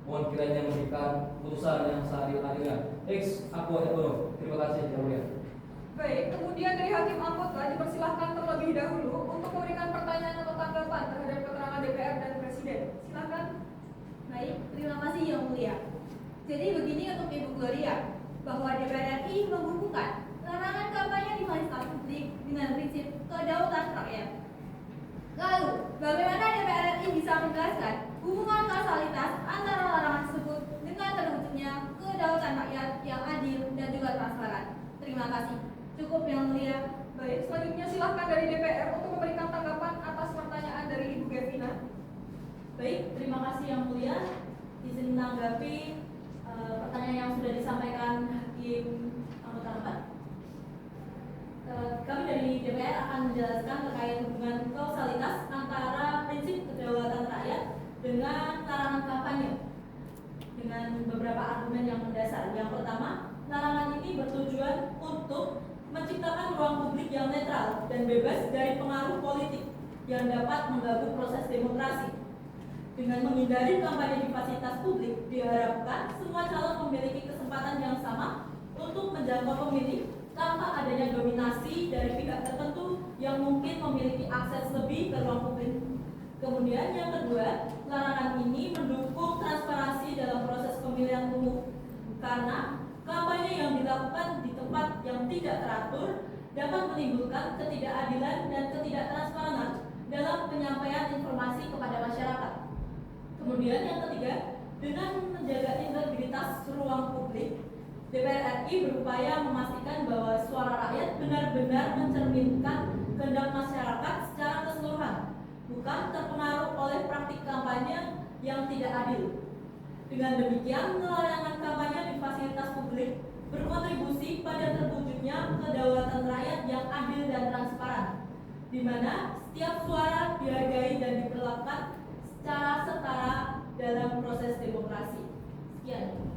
mohon kiranya memberikan putusan yang seadil-adilnya. Ex Aqua et Bono. Terima kasih Yang Mulia. Baik, kemudian dari hakim anggota dipersilahkan terlebih dahulu untuk memberikan pertanyaan atau tanggapan terhadap keterangan DPR dan Presiden. Silakan. Baik, terima kasih Yang Mulia. Jadi begini untuk Ibu Gloria, bahwa DPR RI membukukan larangan kampanye di fasilitas publik dengan prinsip kedaulatan rakyat. Lalu, bagaimana DPR RI bisa menjelaskan hubungan kausalitas antara larangan tersebut dengan terwujudnya kedaulatan rakyat yang adil dan juga transparan? Terima kasih. Cukup Yang Mulia. Baik, selanjutnya silakan dari DPR untuk memberikan tanggapan atas pertanyaan dari Ibu Gevina. Baik, terima kasih Yang Mulia. Izin menanggapi pertanyaan yang sudah disampaikan Hakim anggota 4. Kami dari DPR akan menjelaskan terkait hubungan kausalitas antara prinsip kedaulatan rakyat dengan larangan kampanye dengan beberapa argumen yang mendasar. Yang pertama, larangan ini bertujuan untuk menciptakan ruang publik yang netral dan bebas dari pengaruh politik yang dapat mengganggu proses demokrasi. Dengan menghindari kampanye di fasilitas publik, diharapkan semua calon memiliki kesempatan yang sama untuk menjangkau pemilih tanpa adanya dominasi dari pihak tertentu yang mungkin memiliki akses lebih ke ruang publik. Kemudian yang kedua, larangan ini mendukung transparansi dalam proses pemilihan umum karena kampanye yang dilakukan di tempat yang tidak teratur dapat menimbulkan ketidakadilan dan ketidaktransparan dalam penyampaian informasi kepada masyarakat. Kemudian yang ketiga, dengan menjaga integritas ruang publik, DPR RI berupaya memastikan bahwa suara rakyat benar-benar mencerminkan kehendak masyarakat secara keseluruhan, bukan terpengaruh oleh praktik kampanye yang tidak adil. Dengan demikian, larangan kampanye di fasilitas publik berkontribusi pada terwujudnya kedaulatan rakyat yang adil dan transparan, di mana setiap suara dihargai dan diperlakukan secara setara dalam proses demokrasi. Sekian.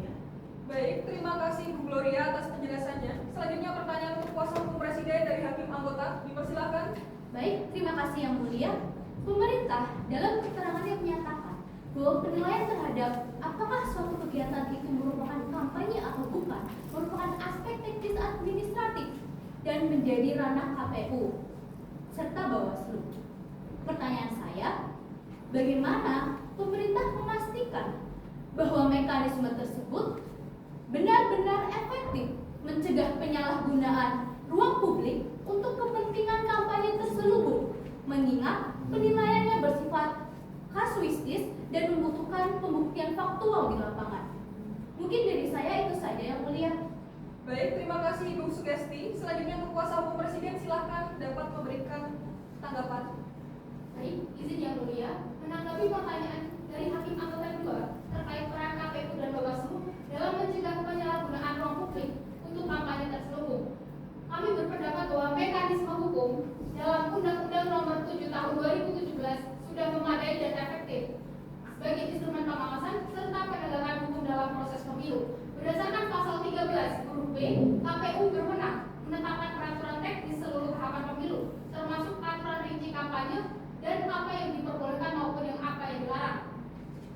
Baik, terima kasih Bu Gloria atas penjelasannya. Selanjutnya pertanyaan untuk kuasa hukum Presiden dari hakim anggota, dipersilakan. Baik, terima kasih Yang Mulia. Pemerintah dalam keterangannya menyatakan bahwa penilaian terhadap apakah suatu kegiatan itu merupakan kampanye atau bukan merupakan aspek teknis administratif dan menjadi ranah KPU serta Bawaslu. Pertanyaan saya, bagaimana pemerintah memastikan bahwa mekanisme tersebut benar-benar efektif mencegah penyalahgunaan ruang publik untuk kepentingan kampanye terselubung, mengingat penilaiannya bersifat kasuistis dan membutuhkan pembuktian faktual di lapangan. Mungkin dari saya itu saja Yang Mulia. Baik, terima kasih Ibu Sugesti. Selanjutnya untuk kuasa hukum Presiden silakan dapat memberikan tanggapan. Baik, izin Yang Mulia, menanggapi pertanyaan dari Hakim Anggota 2 terkait peran KPU dan Bawaslu dalam mencegah penyalahgunaan ruang publik untuk kampanye terselubung. Kami berpendapat bahwa mekanisme hukum dalam Undang-Undang Nomor 7 Tahun 2017 sudah memadai dan efektif sebagai instrumen pengawasan serta penegakan hukum dalam proses pemilu. Berdasarkan pasal 13 huruf B, KPU berwenang menetapkan peraturan teknis seluruh tahapan pemilu, termasuk aturan rinci kampanye dan apa yang diperbolehkan maupun yang apa yang dilarang.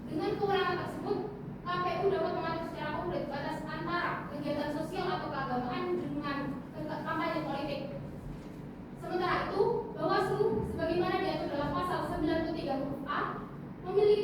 Dengan kewenangan tersebut, KPU dapat mengatur secara konkret batas antara kegiatan sosial atau keagamaan dengan kampanye politik. Sementara itu, Bawaslu sebagaimana diatur dalam pasal 93 huruf A memiliki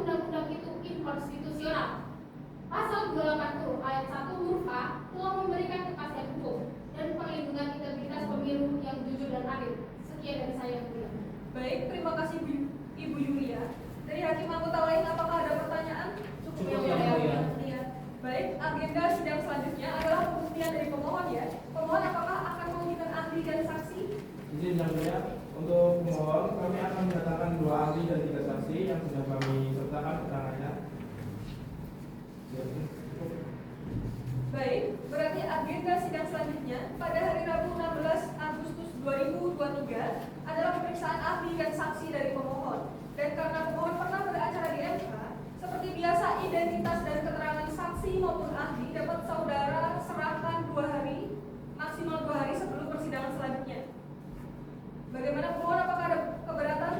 undang-undang itu inkonstitusional. Pasal 280 ayat 1 huruf A telah memberikan kepastian hukum dan perlindungan integritas pemilu yang jujur dan adil. Sekian dari saya, Bu. Baik, terima kasih Ibu Yulia. Dari hakim anggota lain apakah ada pertanyaan? Cukup, Yang Mulia. Iya. Baik, agenda sidang selanjutnya adalah pembuktian dari pemohon ya. Pemohon apakah akan mengajukan ahli dan saksi? Izin Yang Mulia, untuk pemohon kami akan mendatangkan 2 ahli dan 3 saksi yang sudah kami sertakan keterangannya. Baik, berarti agenda sidang selanjutnya pada hari Rabu 16 Agustus 2023 adalah pemeriksaan ahli dan saksi dari pemohon. Dan karena pemohon pernah beracara di MK, seperti biasa identitas dan keterangan saksi maupun ahli dapat saudara serahkan 2 hari, maksimal 2 hari sebelum persidangan selanjutnya. Bagaimana pemohon, apakah ada keberatan?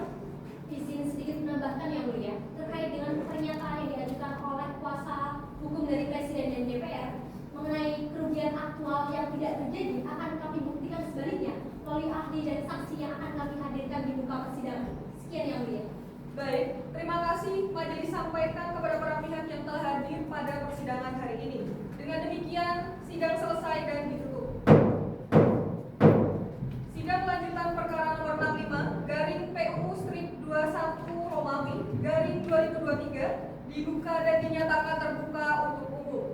Izin sedikit menambahkan Yang Mulia, terkait dengan pernyataan yang diajukan oleh kuasa hukum dari Presiden dan DPR mengenai kerugian aktual yang tidak terjadi akan kami buktikan sebaliknya melalui ahli dan saksi yang akan kami hadirkan di muka persidangan. Sekian Yang Mulia. Baik, terima kasih majelis sampaikan kepada para pihak yang telah hadir pada persidangan hari ini. Dengan demikian, sidang selesai dan ditutup. Sidang lanjutan perkara nomor 65 garing PUU strip 21 Romawi garing 2023 dibuka dan dinyatakan terbuka untuk umum.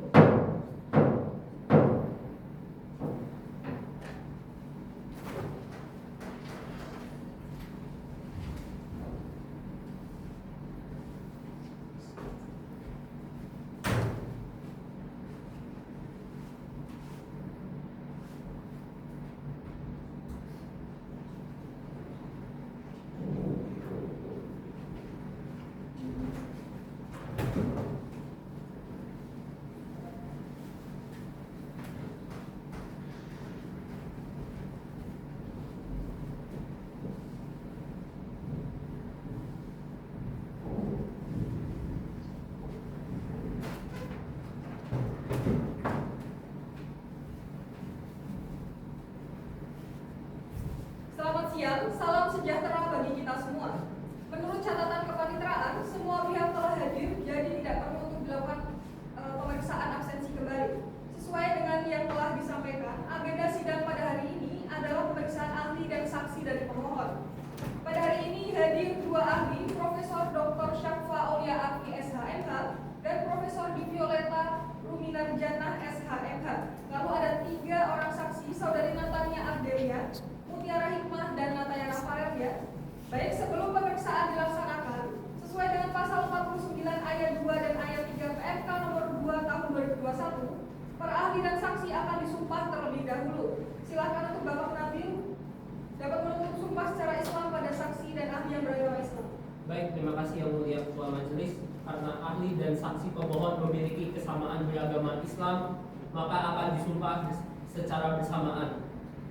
Selamat siang, salam sejahtera bagi kita semua. Menurut catatan kepaniteraan, semua pihak telah hadir, jadi tidak perlu untuk dilakukan pemeriksaan absensi kembali. Sesuai dengan yang telah disampaikan, agenda sidang pada hari ini adalah pemeriksaan ahli dan saksi dari pemohon. Pada hari ini hadir 2 ahli, Profesor Dr. Syakfa Aulia Arfi SHMH dan Profesor Violeta Ruminarjana SHMH. Lalu ada 3 orang saksi, Saudari Natania Ardelia, Mutiara Hikmah, dan Natayana Farelia. Baik, sebelum pemeriksaan dilaksanakan, sesuai dengan pasal 49 ayat 2 dan ayat 3 PMK nomor 2 tahun 2021, para ahli dan saksi akan disumpah terlebih dahulu. Silakan untuk Bapak Nabil dapat menuntut sumpah secara Islam pada saksi dan ahli yang beragama Islam. Baik, terima kasih Yang Mulia Ketua Majelis. Karena ahli dan saksi pemohon memiliki kesamaan beragama Islam, maka akan disumpah secara bersamaan.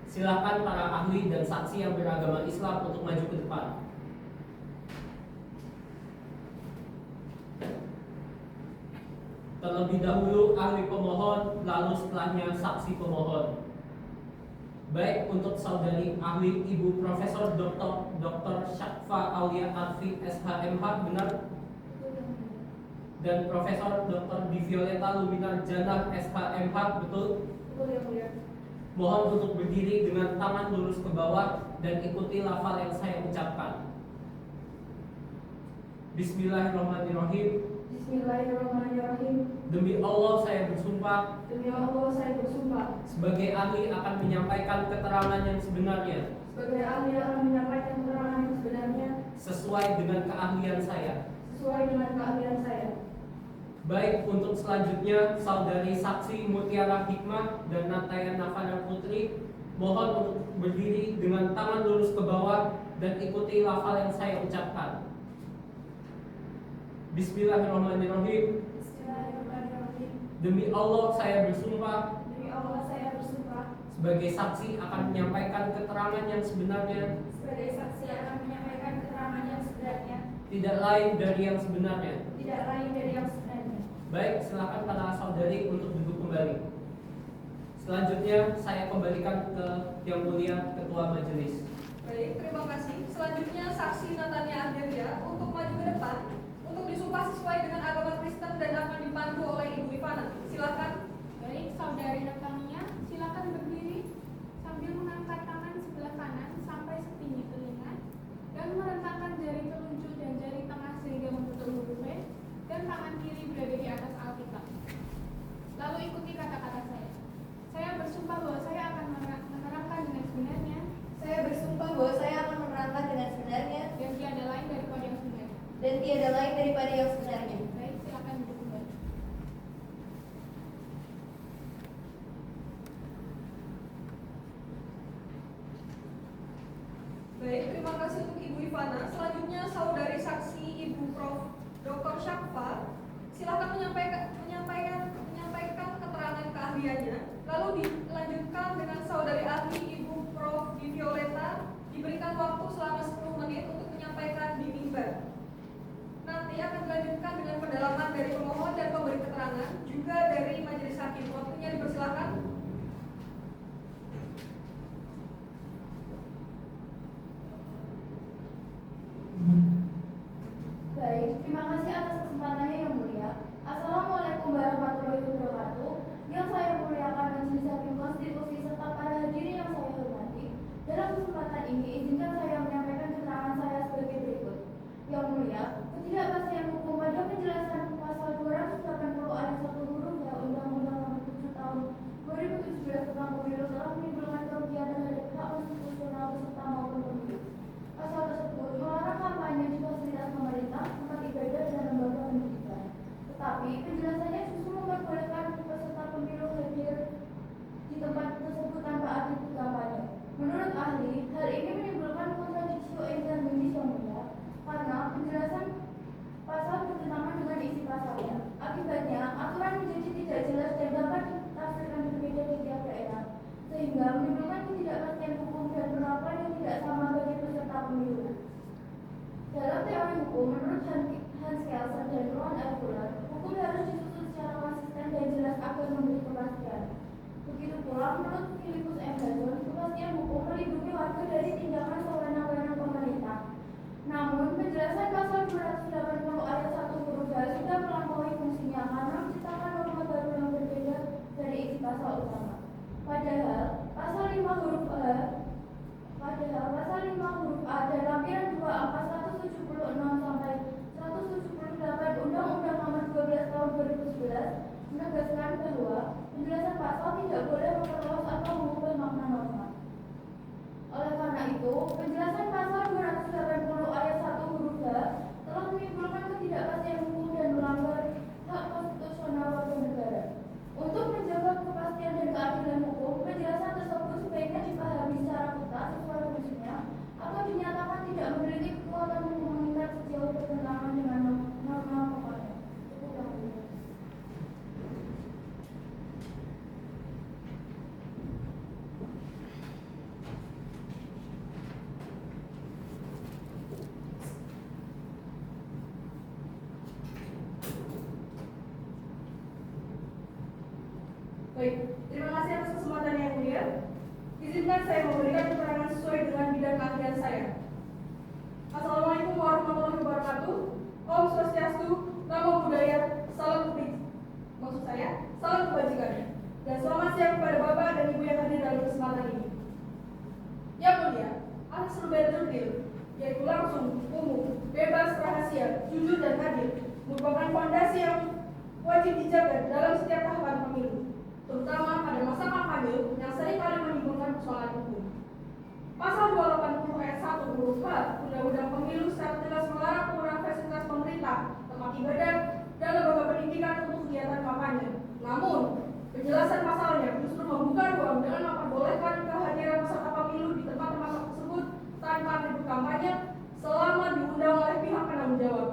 Silakan para ahli dan saksi yang beragama Islam untuk maju ke depan. Terlebih dahulu ahli pemohon, lalu setelahnya saksi pemohon. Baik, untuk saudari ahli Ibu Profesor Dr. Syakfa Aulia Arfi SHMH, benar? Dan Profesor Dr. Violeta Luminarjana SHMH, betul? Betul ya, Mulia. Mohon untuk berdiri dengan tangan lurus ke bawah dan ikuti lafal yang saya ucapkan. Bismillahirrahmanirrahim. Bismillahirrahmanirrahim. Demi Allah saya bersumpah Demi Allah saya bersumpah sebagai ahli akan menyampaikan keterangan yang sebenarnya sebagai ahli akan menyampaikan keterangan yang sebenarnya sesuai dengan keahlian saya. sesuai dengan keahlian saya. Baik, untuk selanjutnya saudari saksi Mutiara Hikmah dan Natayana Fana Putri, mohon untuk berdiri dengan tangan lurus ke bawah dan ikuti lafal yang saya ucapkan. Bismillahirrahmanirrahim. Bismillahirrahmanirrahim. Demi Allah saya bersumpah Demi Allah saya bersumpah sebagai saksi akan menyampaikan keterangan yang sebenarnya, sebagai saksi akan menyampaikan keterangan yang sebenarnya, tidak lain dari yang sebenarnya. tidak lain dari yang sebenarnya. Baik, silakan para saudari untuk duduk kembali. Selanjutnya saya kembalikan ke Yang Mulia Ketua Majelis. Baik, terima kasih. Selanjutnya saksi Natania Ardelia untuk maju ke depan untuk disumpah sampai setinggi telinga, dan merentangkan jari telunjuk dan jari tengah sehingga membentuk huruf V, dan tangan kiri berada di atas Alkitab. Lalu ikuti kata-kata saya. Saya bersumpah bahwa saya akan menerangkan dengan sebenarnya. Saya bersumpah bahwa saya akan menerangkan dengan sebenarnya Dan tiada lain daripada yang sebenarnya. dan tiada lain daripada yang sebenarnya. Baik, silakan duduk kembali. Baik, terima kasih untuk Ibu Ivana. Selanjutnya saudari saksi Ibu Prof. Dr. Syakfa, silakan menyampaikan keterangan keahliannya. Lalu dilanjutkan dengan saudari ahli Ibu Prof. Di Violeta, diberikan waktu selama 10 menit untuk menyampaikan di mimbar. Nanti akan dilanjutkan dengan pendalaman dari pemohon dan pemberi keterangan, juga dari majelis hakim. Waktunya dipersilakan. Baik, terima kasih atas kesempatannya yang mulia. Assalamualaikum warahmatullahi wabarakatuh. Yang saya muliakan majelis hakim konstitusi serta para hadirin yang saya hormati. Dalam kesempatan ini, izinkan saya menyampaikan keterangan saya sebagai berikut. Yang mulia, ketidakpastian hukum pada penjelasan pasal 280 ayat 1 huruf H Undang-Undang Nomor 7 Tahun 2017 tentang Pemilu telah menimbulkan kerugian terhadap hak konstitusional peserta maupun pemilu. Pasal tersebut melarang kampanye di fasilitas pemerintah, tempat ibadah, dan lembaga pendidikan. Tetapi penjelasannya justru memperbolehkan peserta pemilu hadir di tempat tersebut tanpa atribut kampanye. Menurut ahli, hal ini menimbulkan kontradiksi interminis yang mulia karena penjelasan pasal bertentangan dengan isi pasalnya. Akibatnya, aturan menjadi tidak jelas dan dapat ditafsirkan berbeda di tiap daerah, sehingga menimbulkan ketidakpastian hukum dan penerapan yang tidak sama bagi peserta pemilu. Dalam teori hukum, menurut Hans Kelsen dan Rowan R. Fuller, hukum harus disusun secara konsisten dan jelas agar memberi kepastian. Begitu pula menurut Philippus M. Hazen, kepastian hukum melindungi warga dari tindakan sewenang-wenang pemerintah. Namun, penjelasan pasal 280 ayat 1 huruf H sudah melampaui fungsinya karena menciptakan norma baru yang berbeda dari isi pasal utama. Padahal, pasal 5 huruf A dan lampiran 2 angka 176 sampai 178 Undang-Undang Nomor 12 Tahun 2011 menegaskan bahwa penjelasan pasal tidak boleh memperluas atau mengubah makna norma. Oleh karena itu, penjelasan pasal 280 ayat 1 huruf H telah menimbulkan ketidakpastian hukum dan melanggar hak konstitusional warga negara. Untuk menjaga kepastian dan keadilan hukum, penjelasan tersebut sebaiknya dipahami secara ketat sesuai fungsinya atau dinyatakan tidak memiliki kekuatan hukum mengikat sejauh bertentangan dengan norma pokoknya. Cukup yang mulia. Baik, terima kasih atas kesempatan yang mulia. Izinkan saya memberikan keterangan sesuai dengan bidang keahlian saya. Assalamualaikum warahmatullahi wabarakatuh. Om Swastiastu, Namo Buddhaya, salam kebajikan. Dan selamat siang kepada Bapak dan Ibu yang hadir dalam kesempatan ini. Yang mulia, asas Rubel yaitu langsung, umum, bebas, rahasia, jujur dan adil, merupakan fondasi yang wajib dijaga dalam setiap tahapan pemilu, terutama pada masa kampanye yang seringkali menimbulkan persoalan hukum. Pasal 280 ayat 1 huruf H Undang-Undang Pemilu secara jelas melarang penggunaan fasilitas pemerintah, tempat ibadah, dan lembaga pendidikan untuk kegiatan kampanye. Namun, penjelasan pasalnya justru membuka ruang dengan memperbolehkan kehadiran peserta pemilu di tempat-tempat tersebut tanpa atribut kampanye selama diundang oleh pihak penanggung jawab.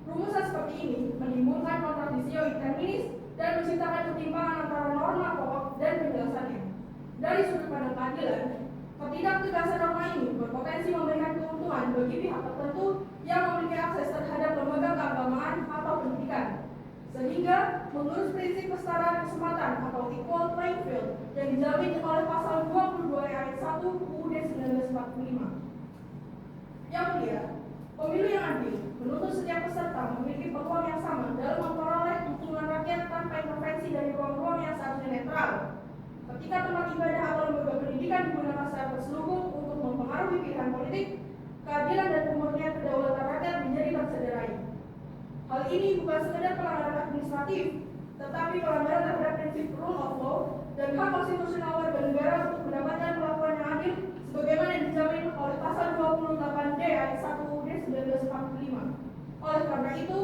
Rumusan seperti ini menimbulkan kontradiksi interminis dan menciptakan ketimpangan antara norma pokok dan penjelasannya. Dari sudut pandang keadilan, ketidaktegasan norma ini berpotensi memberikan keuntungan bagi pihak tertentu yang memiliki akses terhadap lembaga keagamaan atau pendidikan, sehingga mengurus prinsip kesetaraan kesempatan atau equal playing field yang dijamin oleh pasal 22 ayat 1 UUD 1945. Yang mulia, pemilu yang adil menuntut setiap peserta memiliki peluang yang sama dalam memperoleh dukungan rakyat tanpa intervensi dari ruang-ruang yang seharusnya netral. Ketika tempat ibadah atau lembaga pendidikan digunakan secara terselubung untuk mempengaruhi pilihan politik, keadilan dan kemurnian kedaulatan rakyat menjadi tersederai. Hal ini bukan sekedar pelanggaran administratif, tetapi pelanggaran terhadap prinsip rule of law dan hak konstitusional warga negara untuk mendapatkan perlakuan yang adil sebagaimana yang dijamin oleh pasal 28D ayat 1 D 1945. Oleh karena itu,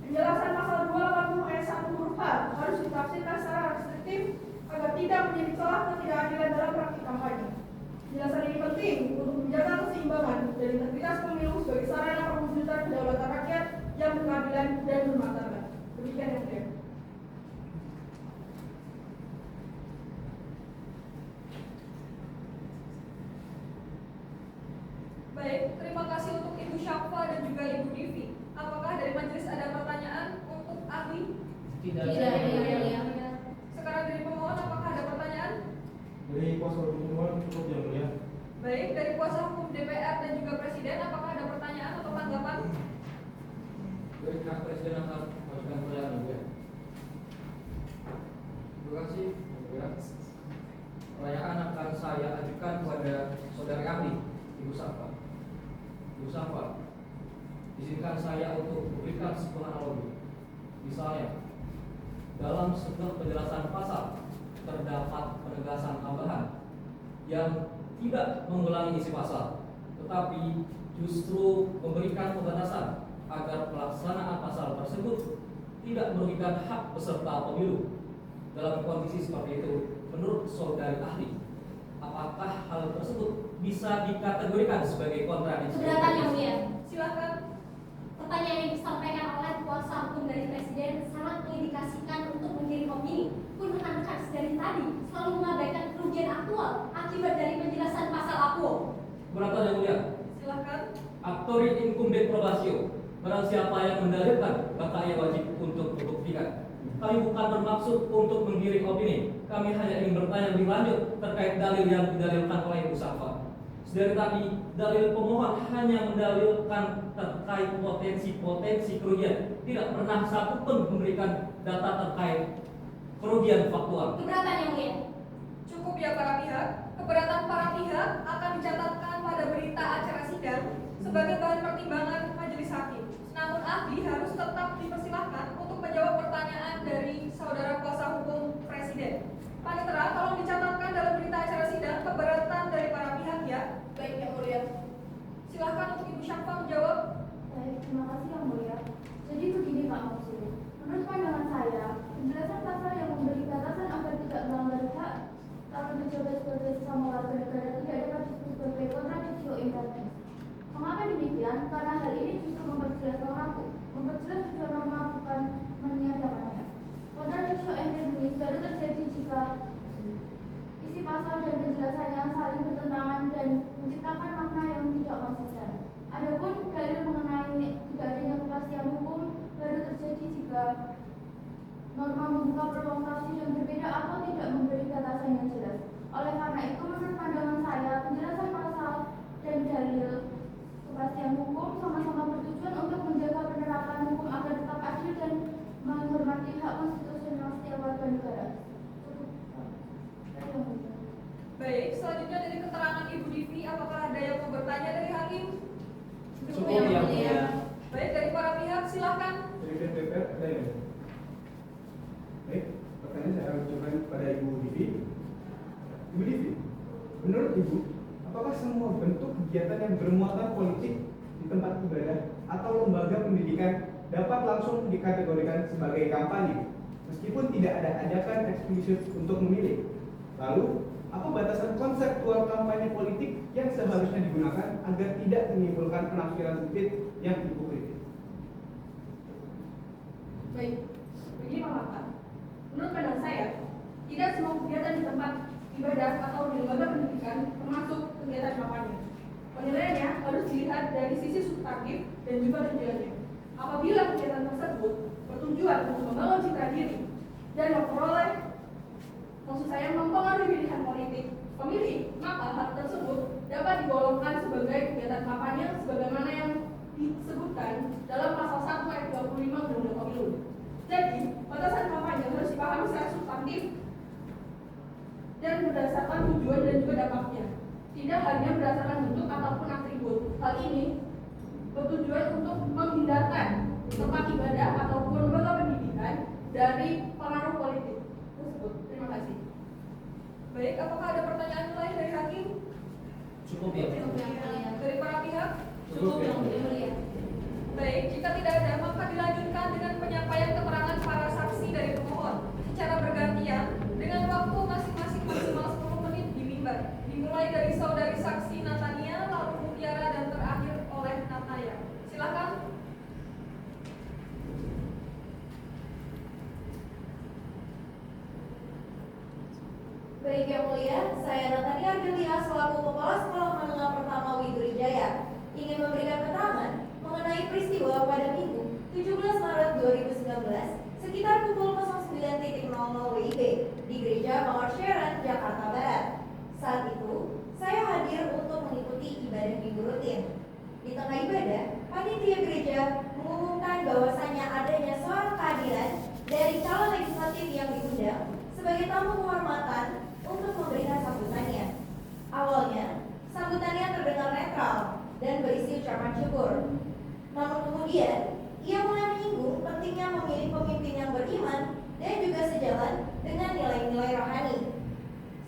penjelasan pasal 280 ayat 1 huruf H harus ditafsirkan secara restriktif agar tidak menjadi celah ketidakadilan dalam praktik kampanye. Penjelasan ini penting untuk menjaga keseimbangan dan integritas pemilu sebagai sarana perwujudan kedaulatan rakyat yang berkeadilan dan bermartabat. Demikian yang mulia. Baik, terima kasih untuk Ibu Syafa dan juga Ibu Divi. Apakah dari majelis ada pertanyaan untuk ahli? Tidak. Sekarang dari pemohon, apakah ada pertanyaan? Dari kuasa hukum pemohon cukup yang mulia. Baik, dari kuasa hukum DPR dan juga Presiden, apakah ada pertanyaan atau tanggapan? Dari pihak Presiden akan mengajukan pertanyaan juga. Terima kasih. Pertanyaan akan saya ajukan kepada saudari ahli, Ibu Syafa. Ibu Syafa, izinkan saya untuk memberikan sebuah analogi. Misalnya, dalam sebuah penjelasan pasal terdapat penegasan tambahan yang tidak mengulangi isi pasal, tetapi justru memberikan pembatasan agar pelaksanaan pasal tersebut tidak merugikan hak peserta pemilu. Dalam kondisi seperti itu, menurut saudari ahli, apakah hal tersebut bisa dikategorikan sebagai kontradiksi? Keberatan yang mulia. Silakan. Pertanyaan yang disampaikan oleh kuasa hukum dari Presiden sangat mengindikasikan untuk mengirim opini pun rekan-rekan dari tadi selalu mengabaikan kerugian aktual akibat dari penjelasan pasal akuo. Keberatan yang mulia. Silakan. Aktori incumbent probatio, barang siapa yang mendalilkan maka ia wajib untuk membuktikan. Kami bukan bermaksud untuk menggiring opini. Kami hanya ingin bertanya lebih lanjut terkait dalil yang didalilkan oleh Ibu Syafa. Dari tadi, dalil pemohon hanya mendalilkan terkait potensi-potensi kerugian. Tidak pernah satu pun memberikan data terkait kerugian faktual. Keberatan yang mulia. Cukup ya para pihak. Keberatan para pihak akan dicatatkan pada berita acara sidang sebagai bahan pertimbangan majelis hakim. Namun ahli harus tetap dipersilahkan untuk menjawab pertanyaan dari saudara kuasa hukum Presiden. Panitera, tolong dicatatkan dalam berita acara sidang keberatan dari para pihak ya. Baik yang mulia. Silahkan untuk Ibu Syafa menjawab. Baik, terima kasih yang mulia. Jadi begini Pak Maksud, menurut pandangan saya, penjelasan pasal yang memberi batasan agar tidak melanggar hak calon pejabat sebagai sesama warga negara tidak dapat disebut sebagai kontradiksi internis. Mengapa demikian? Karena hal ini justru memperjelas norma bukan meniadakannya. Kontradiksi internis baru terjadi jika isi pasal dan penjelasannya saling bertentangan dan menciptakan makna yang tidak konsisten. Adapun dalil mengenai tidak adanya kepastian hukum baru terjadi jika norma membuka peluang tafsir yang berbeda atau tidak memberi batasan yang jelas. Oleh karena itu, menurut pandangan saya, penjelasan pasal dan dalil kepastian hukum sama-sama bertujuan untuk menjaga penerapan hukum agar tetap adil dan menghormati hak konstitusional setiap warga negara. Baik, selanjutnya dari keterangan Ibu Divi, apakah ada yang mau bertanya dari hakim? Cukup yang mulia. Baik, dari para pihak silahkan. Dari DPR ada yang? Baik, pertanyaan saya ajukan kepada Ibu Divi. Ibu Divi, menurut Ibu, apakah semua bentuk kegiatan yang bermuatan politik di tempat ibadah atau lembaga pendidikan dapat langsung dikategorikan sebagai kampanye, meskipun tidak ada ajakan eksplisit untuk memilih? Lalu, apa batasan konseptual kampanye politik yang seharusnya digunakan agar tidak menimbulkan penafsiran sempit yang hipokritis? Baik, begini Pak Mata. Menurut pandangan saya, tidak semua kegiatan di tempat ibadah atau di lembaga pendidikan termasuk kegiatan kampanye. Penilaiannya harus dilihat dari sisi substantif dan juga tujuannya. Apabila kegiatan tersebut bertujuan untuk membangun citra diri dan memperoleh, maksud saya mempengaruhi pilihan politik pemilih, maka hal tersebut dapat digolongkan sebagai kegiatan kampanye sebagaimana yang disebutkan dalam pasal 1 ayat 25 Undang-Undang Pemilu. Jadi, batasan kampanye harus dipahami secara substantif dan berdasarkan tujuan dan juga dampaknya. Sidang hanya berdasarkan bentuk ataupun atribut. Hal ini bertujuan untuk menghindarkan tempat ibadah ataupun lembaga pendidikan dari pengaruh politik tersebut. Terima kasih. Baik, apakah ada pertanyaan lain dari hakim? Cukup ya. Dari para pihak? Cukup ya. Baik, jika tidak ada, maka dilanjutkan dengan penyampaian keterangan para saksi dari pemohon secara bergantian dengan waktu masing-masing maksimal 10 menit di mimbar. Dimulai dari saudari saksi Natania, lalu Mutiara, dan terakhir oleh Nataya. Silakan. Baik yang mulia, saya Natania Ardelia selaku Kepala Sekolah Menengah Pertama Widuri-Jaya ingin memberikan keterangan mengenai peristiwa pada Minggu 17 Maret 2019 sekitar pukul 09.00 WIB di Gereja Mawar Sharon, Jakarta Barat. Saat itu, saya hadir untuk mengikuti ibadah minggu rutin. Di tengah ibadah, panitia gereja mengumumkan bahwasannya adanya seorang kehadiran dari calon legislatif yang diundang sebagai tamu kehormatan untuk memberikan sambutannya. Awalnya, sambutannya terdengar netral dan berisi ucapan syukur. Namun kemudian, ia mulai menyinggung pentingnya memilih pemimpin yang beriman dan juga sejalan dengan nilai-nilai rohani,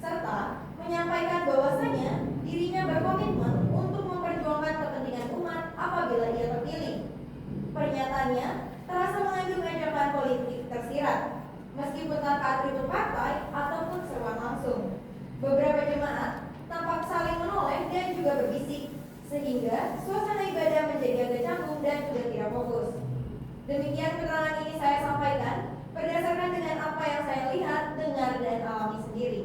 serta menyampaikan bahwasanya dirinya berkomitmen untuk memperjuangkan kepentingan umat apabila ia terpilih. Pernyataannya terasa mengandung ajakan politik tersirat, meskipun tanpa atribut partai ataupun seruan langsung. Beberapa jemaat tampak saling menoleh dan juga berbisik, sehingga suasana ibadah menjadi agak canggung dan juga tidak fokus. Demikian keterangan ini saya sampaikan berdasarkan dengan apa yang saya lihat, dengar, dan alami sendiri.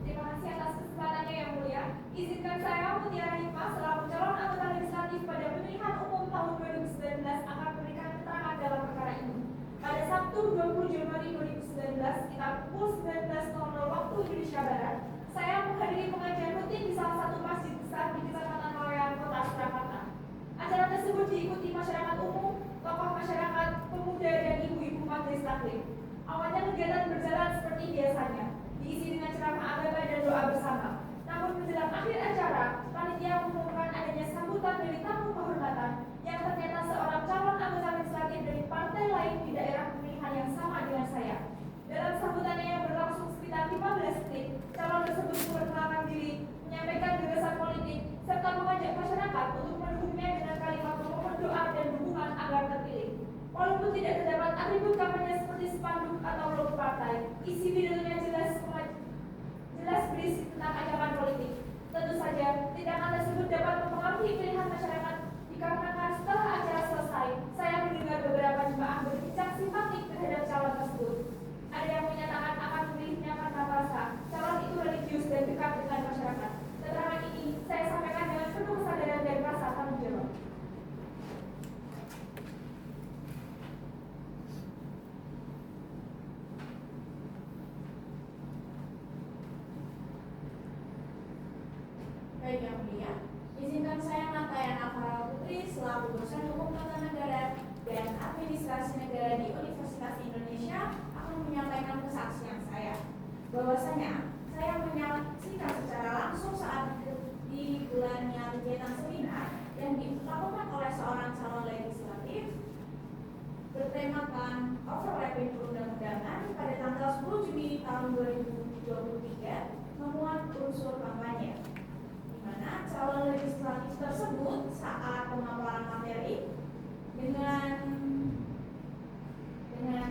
Terima kasih atas kesempatannya yang mulia. Izinkan saya Mutiara Hikmah selaku calon anggota legislatif pada pemilihan umum tahun 2019 akan memberikan keterangan dalam perkara ini. Pada Sabtu 20 Januari 2019 sekitar pukul 19.00 waktu Indonesia Barat, saya menghadiri pengajian rutin di salah satu masjid besar di Kecamatan Lawean, Kota Surakarta. Acara tersebut diikuti masyarakat umum, tokoh masyarakat, pemuda, dan ibu-ibu majelis taklim. Awalnya kegiatan berjalan seperti biasanya, diisi dengan ceramah agama dan doa bersama. Namun menjelang akhir acara, panitia mengumumkan adanya sambutan dari tamu kehormatan yang ternyata seorang calon anggota legislatif dari partai lain di daerah pemilihan yang sama dengan saya. Dalam sambutannya yang berlangsung sekitar 15 detik, calon tersebut memperkenalkan diri, menyampaikan gagasan politik, serta mengajak masyarakat untuk mendukungnya dengan kalimat memohon doa dan dukungan agar terpilih. Walaupun tidak terdapat atribut kampanye seperti spanduk atau logo partai, isi pidatonya jelas berisi tentang ajakan politik. Tentu saja, tindakan tersebut dapat mempengaruhi pilihan masyarakat dikarenakan setelah acara selesai, saya mendengar beberapa jemaah berbicara simpatik terhadap calon tersebut. Ada yang menyatakan akan memilihnya karena merasa calon itu religius dan dekat dengan masyarakat. Keterangan ini saya sampaikan dengan penuh kesadaran dan rasa tanggung jawab. Baik yang mulia, izinkan saya Nataya Nakara Putri selaku dosen hukum tata negara dan administrasi negara di Universitas Indonesia akan menyampaikan kesaksian saya bahwasanya saya menyaksikan secara langsung saat digelarnya kegiatan seminar yang dilakukan oleh seorang calon legislatif bertemakan overlapping perundang-undangan pada tanggal 10 Juni tahun 2023 memuat unsur kampanye, di mana calon legislatif tersebut saat pemaparan materi dengan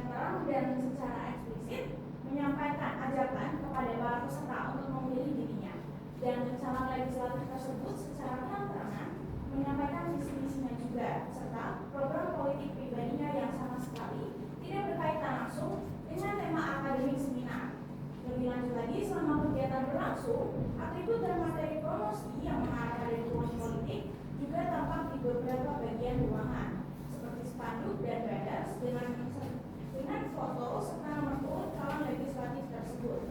terang dan secara eksplisit menyampaikan ajakan kepada para peserta untuk memilih dirinya, dan calon legislatif tersebut secara terang-terangan menyampaikan visi-misinya juga serta program politik pribadinya yang sama sekali tidak berkaitan langsung dengan tema akademik seminar. Lebih lanjut lagi, selama kegiatan berlangsung, atribut dan materi promosi yang mengarah pada dukungan politik juga tampak di beberapa bagian ruangan, seperti spanduk dan banners dengan foto serta nomor urut calon legislatif tersebut.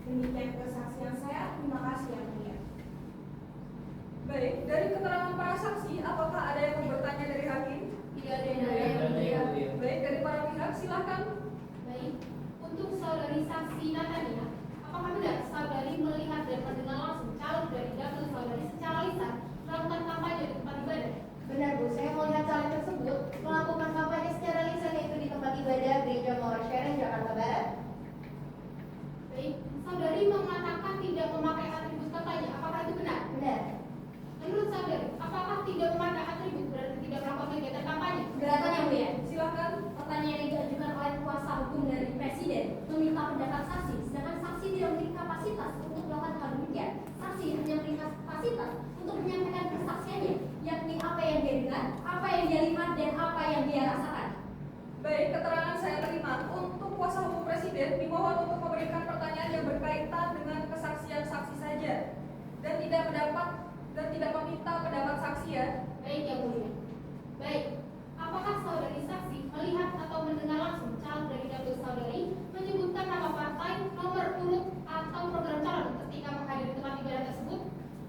Demikian kesaksian saya. Terima kasih yang mulia. Baik, dari keterangan para saksi, apakah ada yang mau bertanya kapasitas untuk menyampaikan kesaksiannya, yakni apa yang dia dengar, apa yang dia lihat, dan apa yang dia rasakan. Baik, keterangan saya terima. Untuk kuasa hukum presiden dimohon untuk memberikan pertanyaan yang berkaitan dengan kesaksian saksi saja dan tidak meminta pendapat saksi ya. Baik, Yang Mulia. Baik, apakah saudari saksi melihat atau mendengar langsung calon dari dapil saudari menyebutkan nama partai, nomor urut, atau program calon ketika menghadiri tempat ibadah tersebut?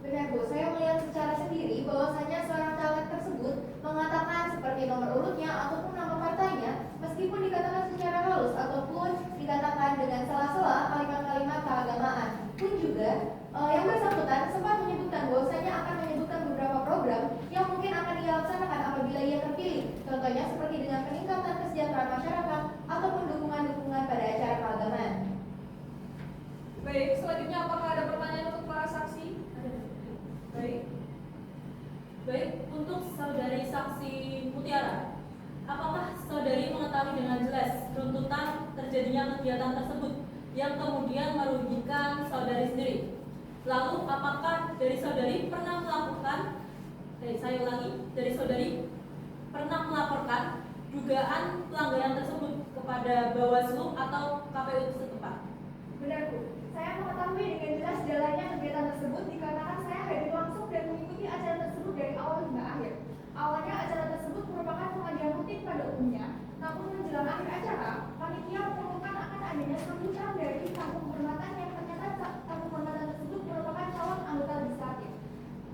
Benar Bu, saya melihat secara sendiri bahwasanya seorang caleg tersebut mengatakan seperti nomor urutnya ataupun nama partainya, meskipun dikatakan secara halus ataupun dikatakan dengan sela-sela kalimat-kalimat keagamaan. Pun juga yang bersangkutan sempat menyebutkan bahwasanya akan menyebutkan beberapa program yang mungkin akan ia laksanakan apabila ia terpilih. Contohnya seperti dengan peningkatan kesejahteraan masyarakat ataupun dukungan-dukungan pada acara keagamaan. Baik, selanjutnya apakah ada pertanyaan untuk para saksi? Baik, untuk saudari saksi Mutiara, apakah saudari mengetahui dengan jelas runtutan terjadinya kegiatan tersebut yang kemudian merugikan saudari sendiri? Lalu, apakah dari saudari pernah melakukan, dari saudari pernah melaporkan dugaan pelanggaran tersebut kepada Bawaslu atau KPU setempat? Benar Bu, saya mengetahui dengan jelas jalannya kegiatan tersebut dikarenakan saya hadir langsung dan mengikuti acara tersebut dari awal hingga akhir. Awalnya acara tersebut merupakan pengajian rutin pada umumnya, namun menjelang akhir acara, panitia mengumumkan akan adanya sambutan dari tamu kehormatan yang ternyata tamu kehormatan tersebut merupakan calon anggota legislatif.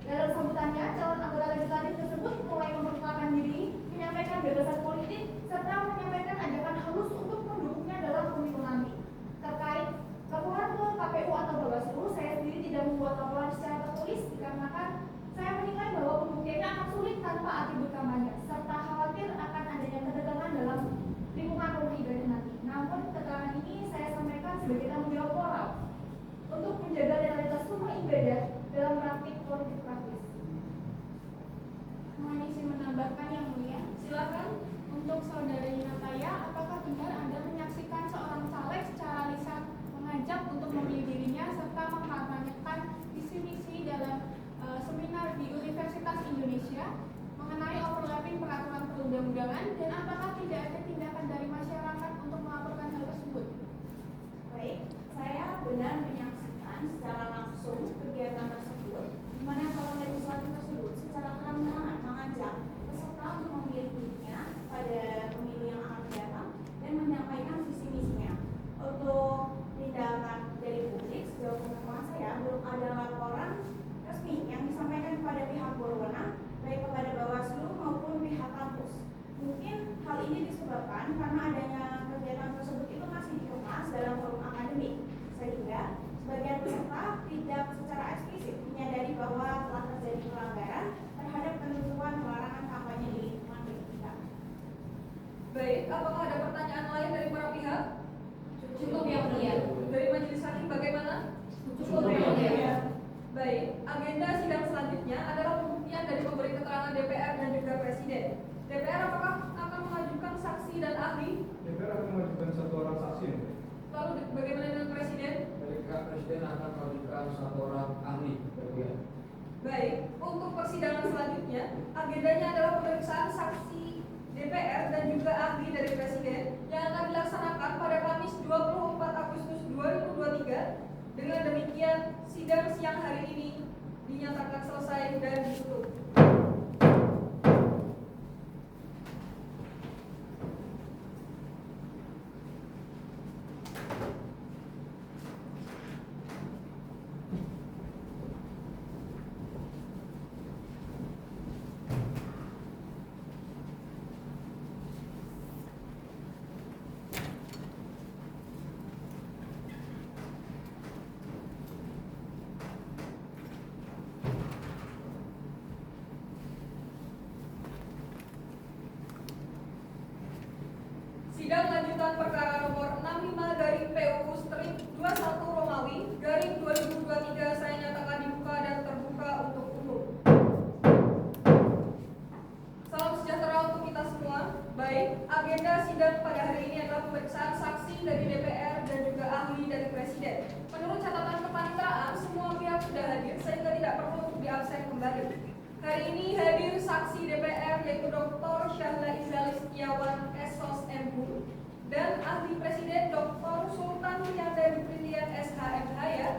Dalam sambutannya, calon anggota legislatif tersebut mulai memperkenalkan diri, menyampaikan gagasan politik, serta menyampaikan ajakan halus untuk mendukungnya dalam pemilu nanti. Terkait laporan ke KPU atau Bawaslu, saya sendiri tidak membuat laporan secara tertulis dikarenakan saya menilai bahwa pembuktiannya akan sulit tanpa atribut kampanye, serta khawatir akan adanya ketegangan dalam lingkungan rumah ibadah nanti. Namun keterangan ini saya sampaikan sebagai tanggung jawab moral untuk menjaga netralitas rumah ibadah dalam praktik politik praktis. Mohon izin menambahkan Yang Mulia. Silakan. Untuk saudari Nataya, apakah benar Anda menyaksikan seorang caleg secara lisan mengajak untuk memilih dirinya serta mengkampanyekan visi-misi dalam seminar di Universitas Indonesia mengenai overlapping peraturan perundang-undangan, dan apakah tidak ada tindakan dari masyarakat untuk melaporkan hal tersebut? Baik, saya benar menyaksikan secara langsung kegiatan tersebut, di mana calon legislatif tersebut secara terang-terangan mengajak peserta untuk memilih dirinya pada pemilu yang akan datang dan menyampaikan visi misinya. Untuk tindakan dari publik, sejauh pengetahuan saya belum ada laporan resmi yang disampaikan kepada pihak berwenang, baik kepada Bawaslu maupun pihak kampus. Mungkin hal ini disebabkan karena adanya kegiatan tersebut itu masih dikemas dalam forum akademik, sehingga sebagian peserta tidak secara eksplisit menyadari bahwa telah terjadi pelanggaran terhadap ketentuan larangan kampanye di lingkungan kita. Baik, apakah ada pertanyaan lain dari para pihak? Cukup Yang Mulia. Dari majelis hakim bagaimana? Cukup Yang Mulia. Baik, agenda sidang selanjutnya adalah pembuktian dari pemberi keterangan DPR dan juga Presiden. DPR apakah akan mengajukan saksi dan ahli? DPR akan mengajukan satu orang saksi. Lalu bagaimana dengan Presiden? Presiden akan mengajukan satu orang ahli. Baik, untuk persidangan selanjutnya, agendanya adalah pemeriksaan saksi DPR dan juga ahli dari Presiden yang akan dilaksanakan pada Kamis 24 Agustus 2023. Dengan demikian, sidang siang hari ini dinyatakan selesai dan ditutup. Sidang lanjutan perkara nomor 65/PUU/21 Romawi /2023 saya nyatakan dibuka dan terbuka untuk umum. Salam sejahtera untuk kita semua. Baik, agenda sidang pada hari ini adalah pemeriksaan saksi dari DPR dan juga ahli dari Presiden. Menurut catatan kepanitraan, semua pihak sudah hadir sehingga tidak perlu untuk diabsen dosen kembali. Hari ini hadir saksi DPR yaitu Dr. Syahla Izalis Setiawan SOS MHU dan ahli presiden Dr. Sultan Yandari Brilian SHMH ya.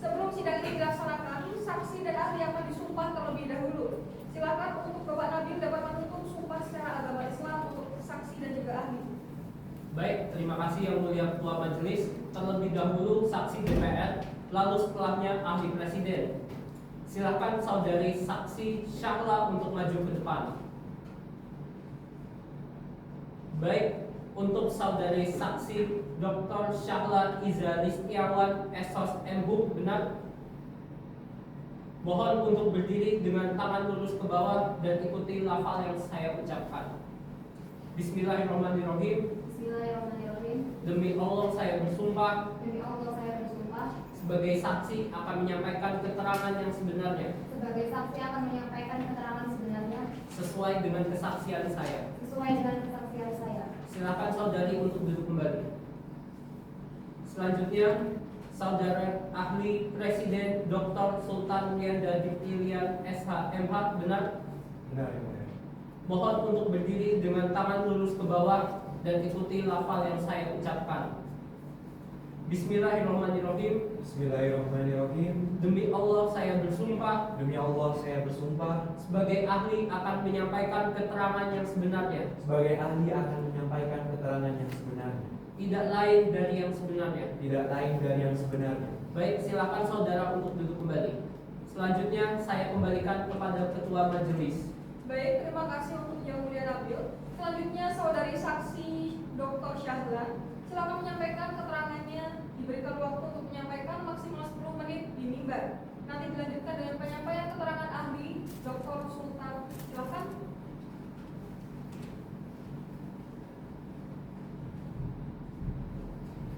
Sebelum sidang ini dilaksanakan, saksi dan ahli akan disumpah terlebih dahulu. Silakan untuk Bapak Nabil dapat menuntut sumpah secara agama Islam untuk saksi dan juga ahli. Baik, terima kasih Yang Mulia Ketua Majelis. Terlebih dahulu saksi DPR, lalu setelahnya ahli presiden. Silakan saudari saksi Syahla untuk maju ke depan. Baik, untuk saudari saksi Dr. Syahla Izalis Setiawan SOS MHU, benar? Mohon untuk berdiri dengan tangan lurus ke bawah dan ikuti lafal yang saya ucapkan. Bismillahirrahmanirrahim. Bismillahirrahmanirrahim. Demi Allah saya bersumpah Demi Allah saya bersumpah sebagai saksi akan menyampaikan keterangan yang sebenarnya sebagai saksi akan menyampaikan keterangan sebenarnya sesuai dengan kesaksian saya. sesuai dengan kesaksian saya. Silakan saudari untuk duduk kembali. Selanjutnya, saudara ahli presiden Dr. Sultan Yandari Brilian SHMH, benar? Benar, Yang Mulia. Mohon untuk berdiri dengan tangan lurus ke bawah dan ikuti lafal yang saya ucapkan. Bismillahirrahmanirrahim. Bismillahirrahmanirrahim. Demi Allah saya bersumpah Demi Allah saya bersumpah sebagai ahli akan menyampaikan keterangan yang sebenarnya, sebagai ahli akan menyampaikan keterangan yang sebenarnya, tidak lain dari yang sebenarnya. tidak lain dari yang sebenarnya. Baik, silakan saudara untuk duduk kembali. Selanjutnya saya kembalikan kepada Ketua Majelis. Baik, terima kasih untuk Yang Mulia Nabil. Selanjutnya saudari saksi Dr. Syahla, silakan menyampaikan keterangannya. Diberikan waktu untuk menyampaikan maksimal 10 menit di mimbar. Nanti dilanjutkan dengan penyampaian keterangan ahli Dr. Sultan. Silakan.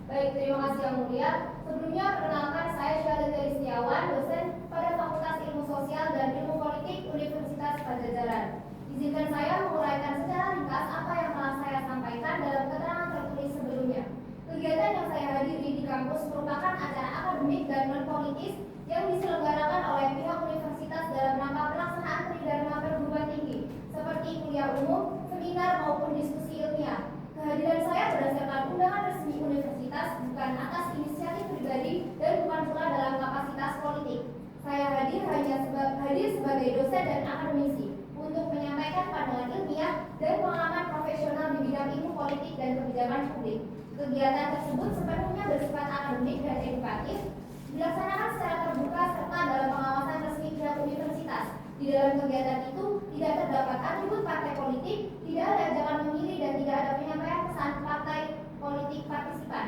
Baik, terima kasih Yang Mulia. Sebelumnya perkenalkan saya Syahla Izalis Setiawan, dosen pada Fakultas Ilmu Sosial dan Ilmu Politik Universitas Padjadjaran. Izinkan saya menguraikan secara ringkas apa yang telah saya sampaikan dalam keterangan tertulis sebelumnya. Kegiatan yang saya hadiri di kampus merupakan acara akademik dan non-politis yang diselenggarakan oleh pihak universitas dalam rangka pelaksanaan tridharma perguruan tinggi, seperti kuliah umum, seminar maupun diskusi ilmiah. Kehadiran saya berdasarkan undangan resmi universitas, bukan atas inisiatif pribadi dan bukan pula dalam kapasitas politik. Saya hadir hanya sebagai dosen dan akademisi untuk menyampaikan pandangan ilmiah dan pengalaman profesional di bidang ilmu politik dan kebijakan publik. Kegiatan tersebut sepenuhnya bersifat akademik dan edukatif, dilaksanakan secara terbuka serta dalam pengawasan resmi pihak universitas. Di dalam kegiatan itu tidak terdapat atribut partai politik, tidak ada ajakan memilih dan tidak ada penyampaian pesan partai politik partisipan.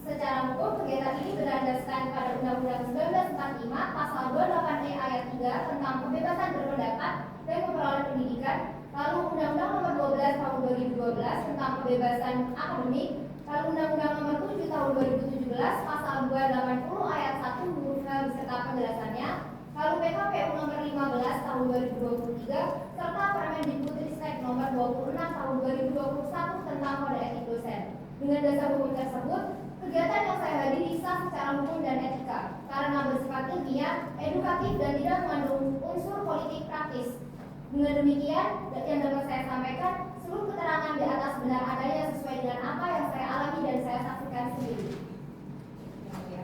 Secara hukum, kegiatan ini berlandaskan pada Undang-Undang 1945 Pasal 28E ayat 3 tentang kebebasan berpendapat dan memperoleh pendidikan, lalu Undang-Undang Nomor 12 Tahun 2012 tentang kebebasan akademik, lalu Undang-Undang Nomor 7 Tahun 2017 Pasal 280 ayat 1 huruf H beserta penjelasannya, lalu PKPU Nomor 15 Tahun 2023 serta Permendikbudristek Nomor 26 Tahun 2021 tentang kode etik dosen. Dengan dasar hukum tersebut, kegiatan yang saya hadiri sah secara hukum dan etika karena bersifat ilmiah, edukatif dan tidak mengandung unsur politik praktis. Dengan demikian, yang dapat saya sampaikan, seluruh keterangan di atas benar adanya sesuai dengan apa yang saya alami dan saya saksikan sendiri. Ya.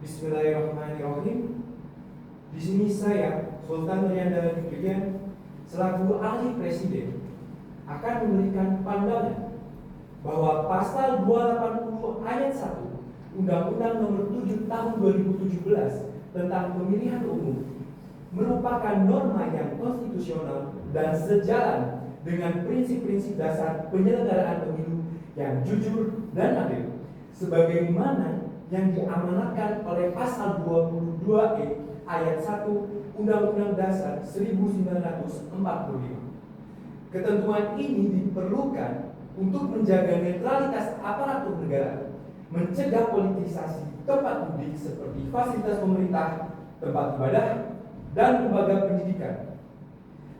Bismillahirrahmanirrahim. Di sini saya, Sultan Yandari Brilian, selaku ahli presiden, akan memberikan pandangan bahwa pasal 280 ayat 1 Undang-Undang Nomor 7 Tahun 2017 tentang pemilihan umum merupakan norma yang konstitusional dan sejalan dengan prinsip-prinsip dasar penyelenggaraan pemilu yang jujur dan adil, sebagaimana yang diamanatkan oleh pasal 22E ayat 1 Undang-Undang Dasar 1945. Ketentuan ini diperlukan untuk menjaga netralitas aparatur negara, mencegah politisasi tempat publik seperti fasilitas pemerintah, tempat ibadah, dan lembaga pendidikan,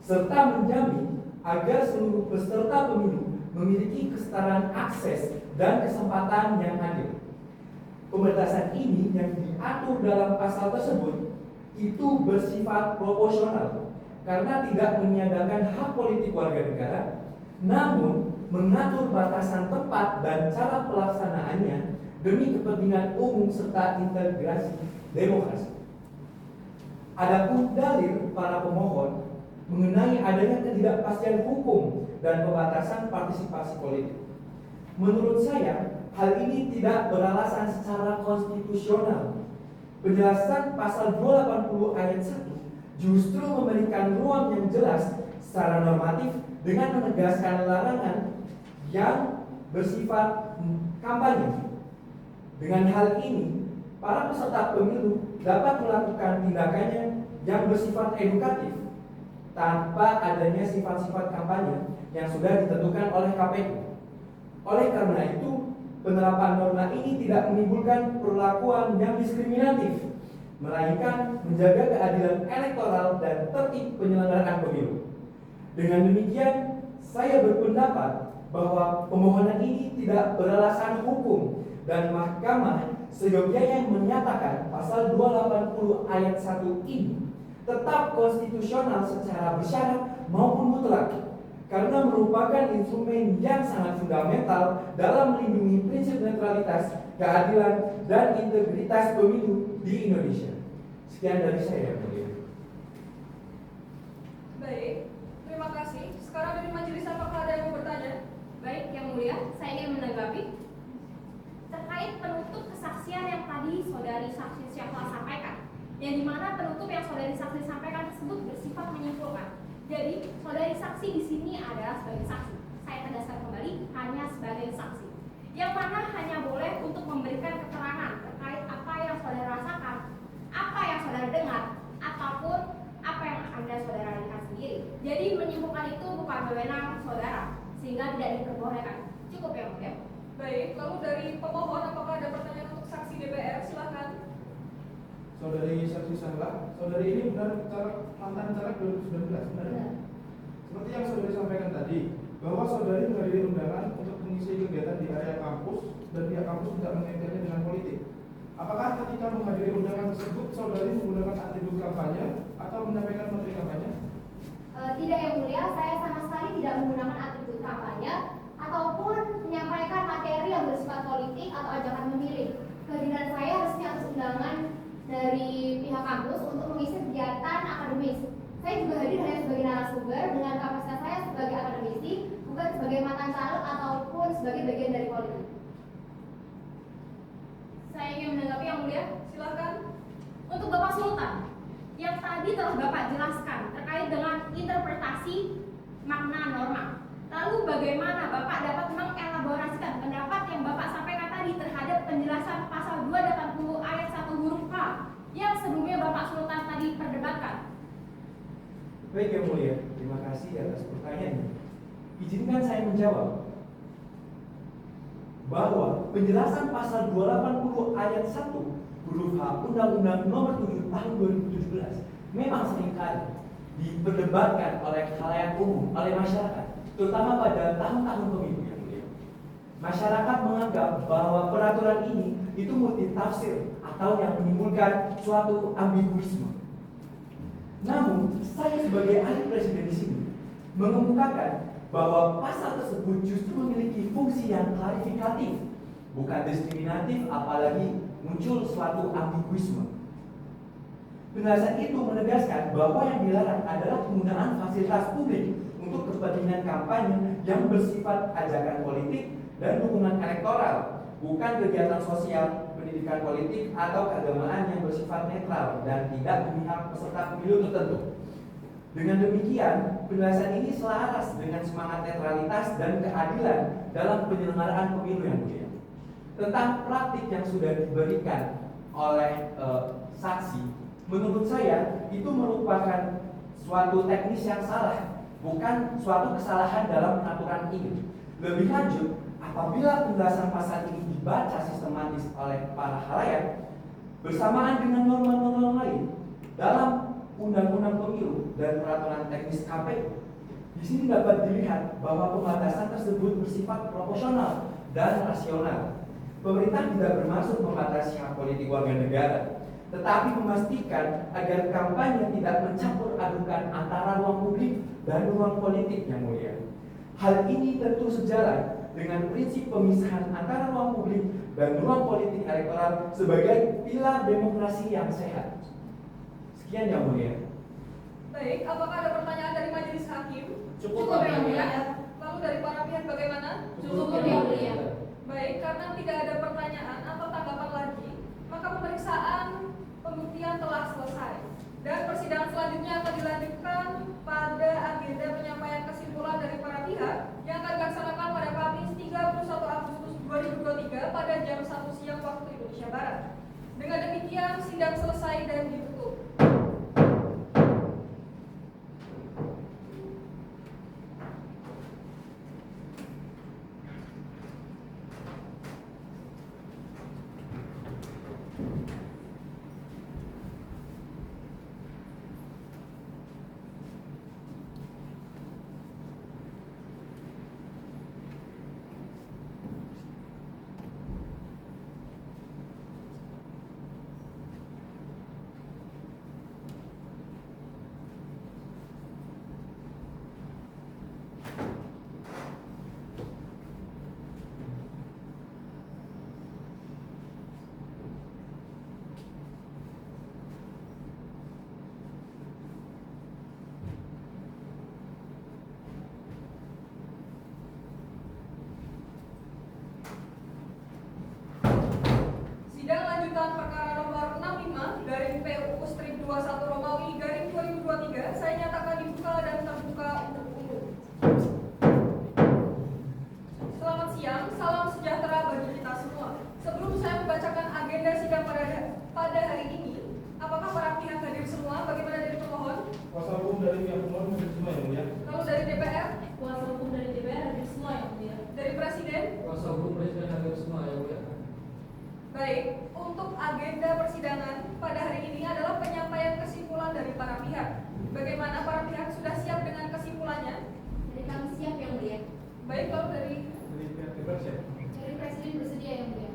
serta menjamin agar seluruh peserta pemilu memiliki kesetaraan akses dan kesempatan yang adil. Pembatasan ini yang diatur dalam pasal tersebut itu bersifat proporsional karena tidak meniadakan hak politik warga negara, namun mengatur batasan tempat dan cara pelaksanaannya demi kepentingan umum serta integrasi demokrasi. Adapun dalil para pemohon mengenai adanya ketidakpastian hukum dan pembatasan partisipasi politik, menurut saya hal ini tidak beralasan secara konstitusional. Penjelasan pasal 280 ayat 1 justru memberikan ruang yang jelas secara normatif dengan menegaskan larangan yang bersifat kampanye. Dengan hal ini, para peserta pemilu dapat melakukan tindakannya yang bersifat edukatif tanpa adanya sifat-sifat kampanye yang sudah ditentukan oleh KPU. Oleh karena itu, penerapan norma ini tidak menimbulkan perlakuan yang diskriminatif, melainkan menjaga keadilan elektoral dan tertib penyelenggaraan pemilu. Dengan demikian, saya berpendapat bahwa pemohonan ini tidak beralasan hukum dan mahkamah seyogyanya menyatakan pasal 280 ayat 1 ini tetap konstitusional secara bersyarat maupun mutlak, karena merupakan instrumen yang sangat fundamental dalam melindungi prinsip netralitas, keadilan, dan integritas pemilu di Indonesia. Sekian dari saya, Mulia. Baik, terima kasih. Sekarang dari majelis apakah ada yang mau bertanya? Baik, Yang Mulia, saya ingin menanggapi terkait penutup kesaksian yang tadi saudari saksi Syahla sampaikan, yang dimana penutup yang saudari saksi sampaikan tersebut bersifat menyimpulkan. Jadi, saudari saksi di sini adalah sebagai saksi. Saya tegaskan kembali, hanya sebagai saksi, yang mana hanya boleh untuk memberikan keterangan terkait apa yang saudara rasakan, apa yang saudara dengar, ataupun apa yang Anda saudara lihat sendiri. Jadi, menyimpulkan itu bukan wewenang saudara, sehingga tidak diperbolehkan. Cukup ya, Mulia. Baik, lalu dari pemohon apakah ada pertanyaan untuk saksi DPR? Silakan. Saudari saksi Syahla, saudari ini benar mantan caleg 2019, benar? Seperti yang saudari sampaikan tadi, bahwa saudari menghadiri undangan untuk mengisi kegiatan di area kampus dan pihak kampus tidak mengaitkannya dengan politik. Apakah ketika menghadiri undangan tersebut saudari menggunakan atribut kampanye atau menyampaikan materi kampanye? Tidak, Yang Mulia, saya sama sekali tidak menggunakan atribut kampanye ataupun menyampaikan materi yang bersifat politik atau ajakan memilih. Kehadiran saya resmi atas undangan dari pihak kampus untuk mengisi kegiatan akademis. Saya juga hadir hanya sebagai narasumber dengan kapasitas saya sebagai akademisi, bukan sebagai mantan caleg ataupun sebagai bagian dari politik. Saya ingin menanggapi, Yang Mulia. Silakan. Untuk Bapak Sultan, yang tadi telah Bapak jelaskan terkait dengan interpretasi makna norma. Lalu bagaimana Bapak dapat mengelaborasikan pendapat yang Bapak sampaikan tadi terhadap penjelasan pasal 280 ayat 1 huruf K yang sebelumnya Bapak Sultan tadi perdebatkan? Baik, Yang Mulia, terima kasih atas pertanyaannya. Izinkan saya menjawab bahwa penjelasan pasal 280 ayat 1 huruf H Undang-Undang Nomor 7 Tahun 2017 memang seringkali diperdebatkan oleh khalayak umum, oleh masyarakat, terutama pada tahun-tahun pemilu, Yang Mulia. Masyarakat menganggap bahwa peraturan ini itu multitafsir atau yang menimbulkan suatu ambiguisme. Namun, saya sebagai ahli presiden di sini mengemukakan bahwa pasal tersebut justru memiliki fungsi yang klarifikatif, bukan diskriminatif, apalagi muncul suatu ambiguisme. Penjelasan itu menegaskan bahwa yang dilarang adalah penggunaan fasilitas publik untuk kepentingan kampanye yang bersifat ajakan politik dan dukungan elektoral, bukan kegiatan sosial, pendidikan politik, atau keagamaan yang bersifat netral dan tidak memihak peserta pemilu tertentu. Dengan demikian, penjelasan ini selaras dengan semangat netralitas dan keadilan dalam penyelenggaraan pemilu, Yang Mulia. Tentang praktik yang sudah diberikan oleh saksi, menurut saya itu merupakan suatu teknis yang salah bukan suatu kesalahan dalam peraturan ini. Lebih lanjut, apabila penjelasan pasal ini dibaca sistematis oleh para halayak bersamaan dengan norma-norma lain dalam Undang-Undang Pemilu dan Peraturan Teknis KPU, di sini dapat dilihat bahwa pembatasan tersebut bersifat proporsional dan rasional. Pemerintah tidak bermaksud membatasi hak politik warga negara, tetapi memastikan agar kampanye tidak mencampur adukan antara ruang publik dan ruang politik yang mulia. Hal ini tentu sejalan dengan prinsip pemisahan antara ruang publik dan ruang politik elektoral sebagai pilar demokrasi yang sehat. Sekian yang mulia. Baik, apakah ada pertanyaan dari majelis hakim? Cukup, yang Yang mulia. Mulia. Lalu dari para pihak bagaimana? Cukup, Yang Mulia. Baik, karena tidak ada pertanyaan atau tanggapan lagi, maka pemeriksaan pembuktian telah selesai. Dan persidangan selanjutnya akan dilanjutkan pada agenda penyampaian kesimpulan dari para pihak yang akan dilaksanakan pada Kamis 31 Agustus 2023 pada jam 1 siang waktu Indonesia Barat. Dengan demikian, sidang selesai dan ditutup. Sidang lanjutan perkara nomor 65 dari PUU Strip 21 Romawi garing 2023 saya nyatakan dibuka dan terbuka untuk umum. Selamat siang, salam sejahtera bagi kita semua. Sebelum saya membacakan agenda sidang pada hari ini, apakah para pihak hadir semua? Bagaimana dari pemohon? Kuasa hukum dari pihak pemohon hadir semua yang mulia. Lalu dari DPR? Kuasa hukum dari DPR hadir semua yang mulia. Dari Presiden? Kuasa hukum Presiden hadir semua yang mulia. Baik, untuk agenda persidangan pada hari ini adalah penyampaian kesimpulan dari para pihak. Bagaimana para pihak sudah siap dengan kesimpulannya? Dari kami siap yang mulia. Baik, lalu dari Pihak DPR siap. Dari Presiden bersedia yang mulia.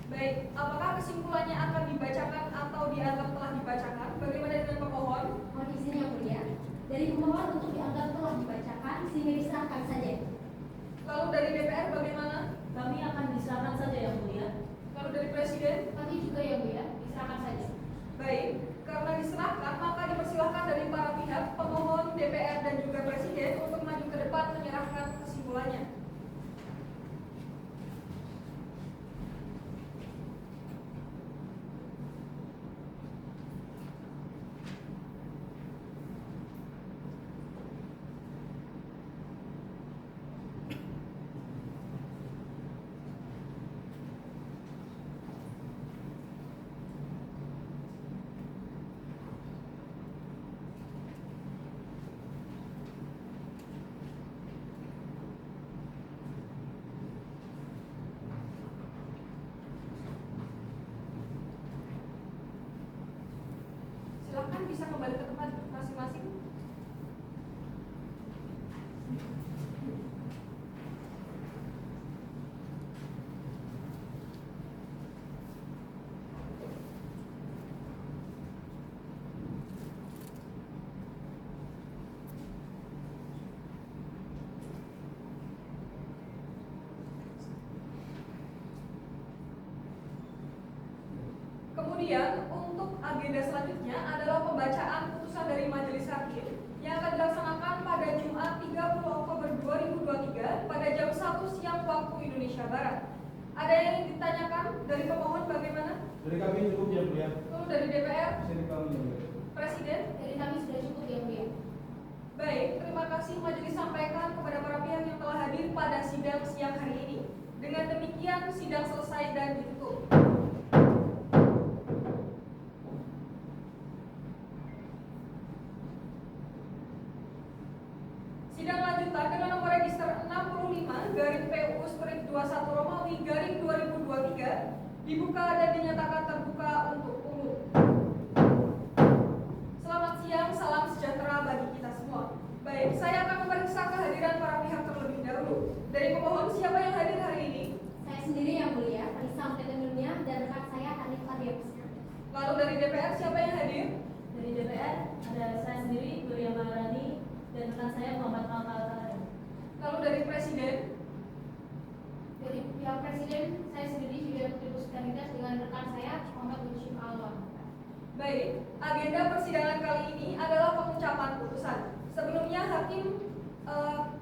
Baik, apakah kesimpulannya akan dibacakan atau dianggap telah dibacakan? Bagaimana dengan pemohon? Mohon izin yang mulia. Dari pemohon untuk dianggap telah dibacakan sehingga diserahkan saja. Lalu dari DPR bagaimana? Kami akan diserahkan saja yang mulia. Lalu dari Presiden? Kami juga yang mulia, diserahkan saja. Baik, karena diserahkan maka dipersilahkan dari para pihak, pemohon, DPR dan juga Presiden untuk maju ke depan menyerahkan kesimpulannya. Silakan bisa kembali ke tempat masing-masing. Kemudian untuk agenda selanjutnya adalah pembacaan putusan dari Majelis Hakim yang akan dilaksanakan pada Jumat 30 Oktober 2023 pada jam 1 siang waktu Indonesia Barat. Ada yang ingin ditanyakan dari pemohon bagaimana? Dari kami cukup yang mulia. Lalu dari DPR? Dari kami yang mulia. Presiden? Dari kami sudah cukup yang mulia. Baik, terima kasih majelis sampaikan kepada para pihak yang telah hadir pada sidang siang hari ini. Dengan demikian sidang selesai dan ditutup. 1 Romawi garing 2023 dibuka dan dinyatakan terbuka untuk umum. Selamat siang, salam sejahtera bagi kita semua. Baik, saya akan memeriksa kehadiran para pihak terlebih dahulu. Dari pemohon, siapa yang hadir hari ini? Saya sendiri yang mulia, Anissa Mutia dan rekan saya Hanif Adius. Lalu dari DPR, siapa yang hadir? Dari DPR ada saya sendiri, Gloria Maharani, dan rekan saya Muhammad Al-Fatah. Lalu dari Presiden? Dari pihak Presiden, saya sendiri juga Putri Kandidat dengan rekan saya Muhammad Mushim Alwan. Baik, agenda persidangan kali ini adalah pengucapan putusan. Sebelumnya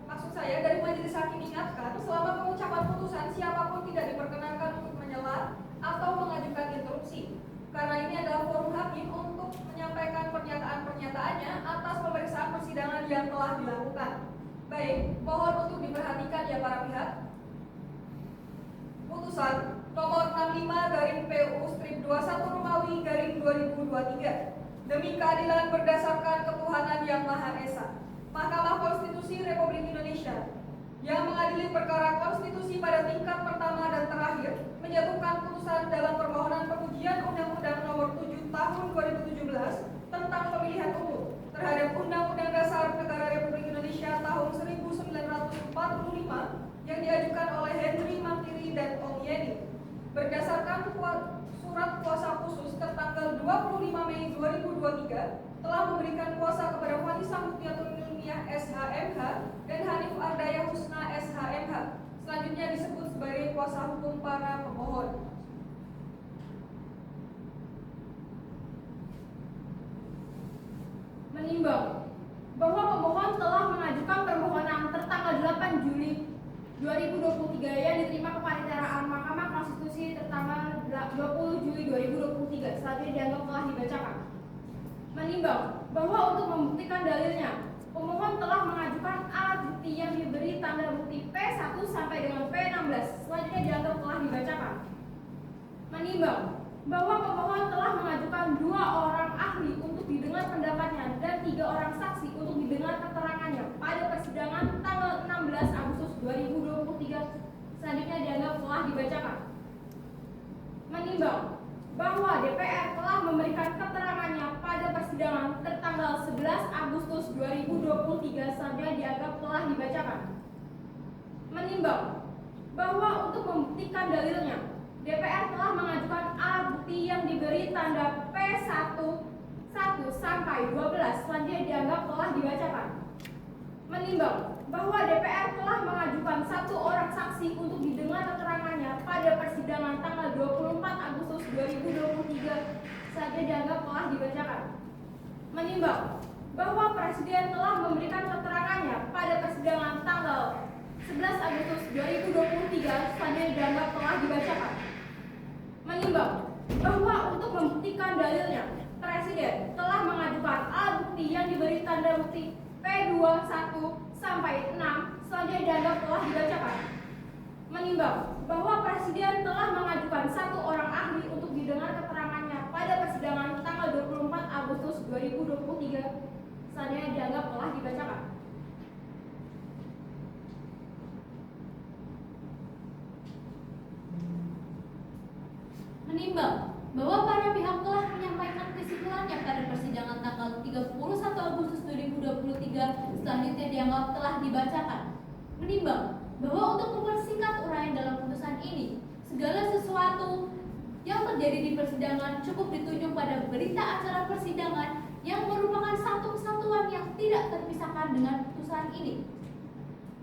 maksud saya dari majelis hakim ingatkan, selama pengucapan putusan siapapun tidak diperkenankan untuk menyela atau mengajukan interupsi. Karena ini adalah forum hakim untuk menyampaikan pernyataan-pernyataannya atas pemeriksaan persidangan yang telah dilakukan. Baik, mohon untuk diperhatikan ya para pihak. Putusan nomor 65/PU/21 Romawi garing 2023 demi keadilan berdasarkan ketuhanan yang Maha Esa. Mahkamah Konstitusi Republik Indonesia yang mengadili perkara konstitusi pada tingkat pertama dan terakhir menjatuhkan putusan dalam permohonan pengujian Undang-Undang Nomor 7 Tahun 2017 tentang pemilihan umum terhadap Undang-Undang Dasar Negara Republik Indonesia tahun 1945 yang diajukan oleh Henry Mantiri dan Ong Yeni. Berdasarkan surat kuasa khusus tertanggal 25 Mei 2023 telah memberikan kuasa kepada Vanessa Mutiatur Ilmiah SHMH dan Hanif Ardaya Husna SHMH. Selanjutnya disebut sebagai kuasa hukum para pemohon. Menimbang bahwa pemohon telah mengajukan permohonan tertanggal 8 Juli 2023 yang diterima kepaniteraan Mahkamah Konstitusi tertanggal 20 Juli 2023 selanjutnya dianggap telah dibacakan. Menimbang bahwa untuk membuktikan dalilnya, pemohon telah mengajukan alat bukti yang diberi tanda bukti P1 sampai dengan P16 selanjutnya dianggap telah dibacakan. Menimbang bahwa pemohon telah mengajukan 2 orang ahli untuk didengar pendapatnya dan 3 orang saksi untuk didengar keterangannya pada persidangan tanggal 16 Agustus 2023 selanjutnya dianggap telah dibacakan. Menimbang bahwa DPR telah memberikan keterangannya pada persidangan tertanggal 11 Agustus 2023 selanjutnya dianggap telah dibacakan. Menimbang bahwa untuk membuktikan dalilnya, DPR telah mengajukan alat bukti yang diberi tanda P1 sampai 12 selanjutnya dianggap telah dibacakan. Menimbang bahwa DPR telah mengajukan 1 orang saksi untuk didengar keterangannya pada persidangan tanggal 24 Agustus 2023 selanjutnya dianggap telah dibacakan. Menimbang bahwa Presiden telah memberikan keterangannya pada persidangan tanggal 11 Agustus 2023 selanjutnya dianggap telah dibacakan. Menimbang bahwa untuk membuktikan dalilnya, Presiden telah mengajukan alat bukti yang diberi tanda bukti P21 sampai 6 selanjutnya dianggap telah dibacakan. Menimbang bahwa Presiden telah mengajukan 1 orang ahli untuk didengar keterangannya pada persidangan tanggal 24 Agustus 2023 selanjutnya dianggap telah dibacakan. Menimbang bahwa para pihak telah menyampaikan kesimpulannya pada persidangan tanggal 31 Agustus 2023 selanjutnya dianggap telah dibacakan. Menimbang bahwa untuk mempersingkat uraian dalam putusan ini, segala sesuatu yang terjadi di persidangan cukup ditunjuk pada berita acara persidangan yang merupakan satu kesatuan yang tidak terpisahkan dengan putusan ini.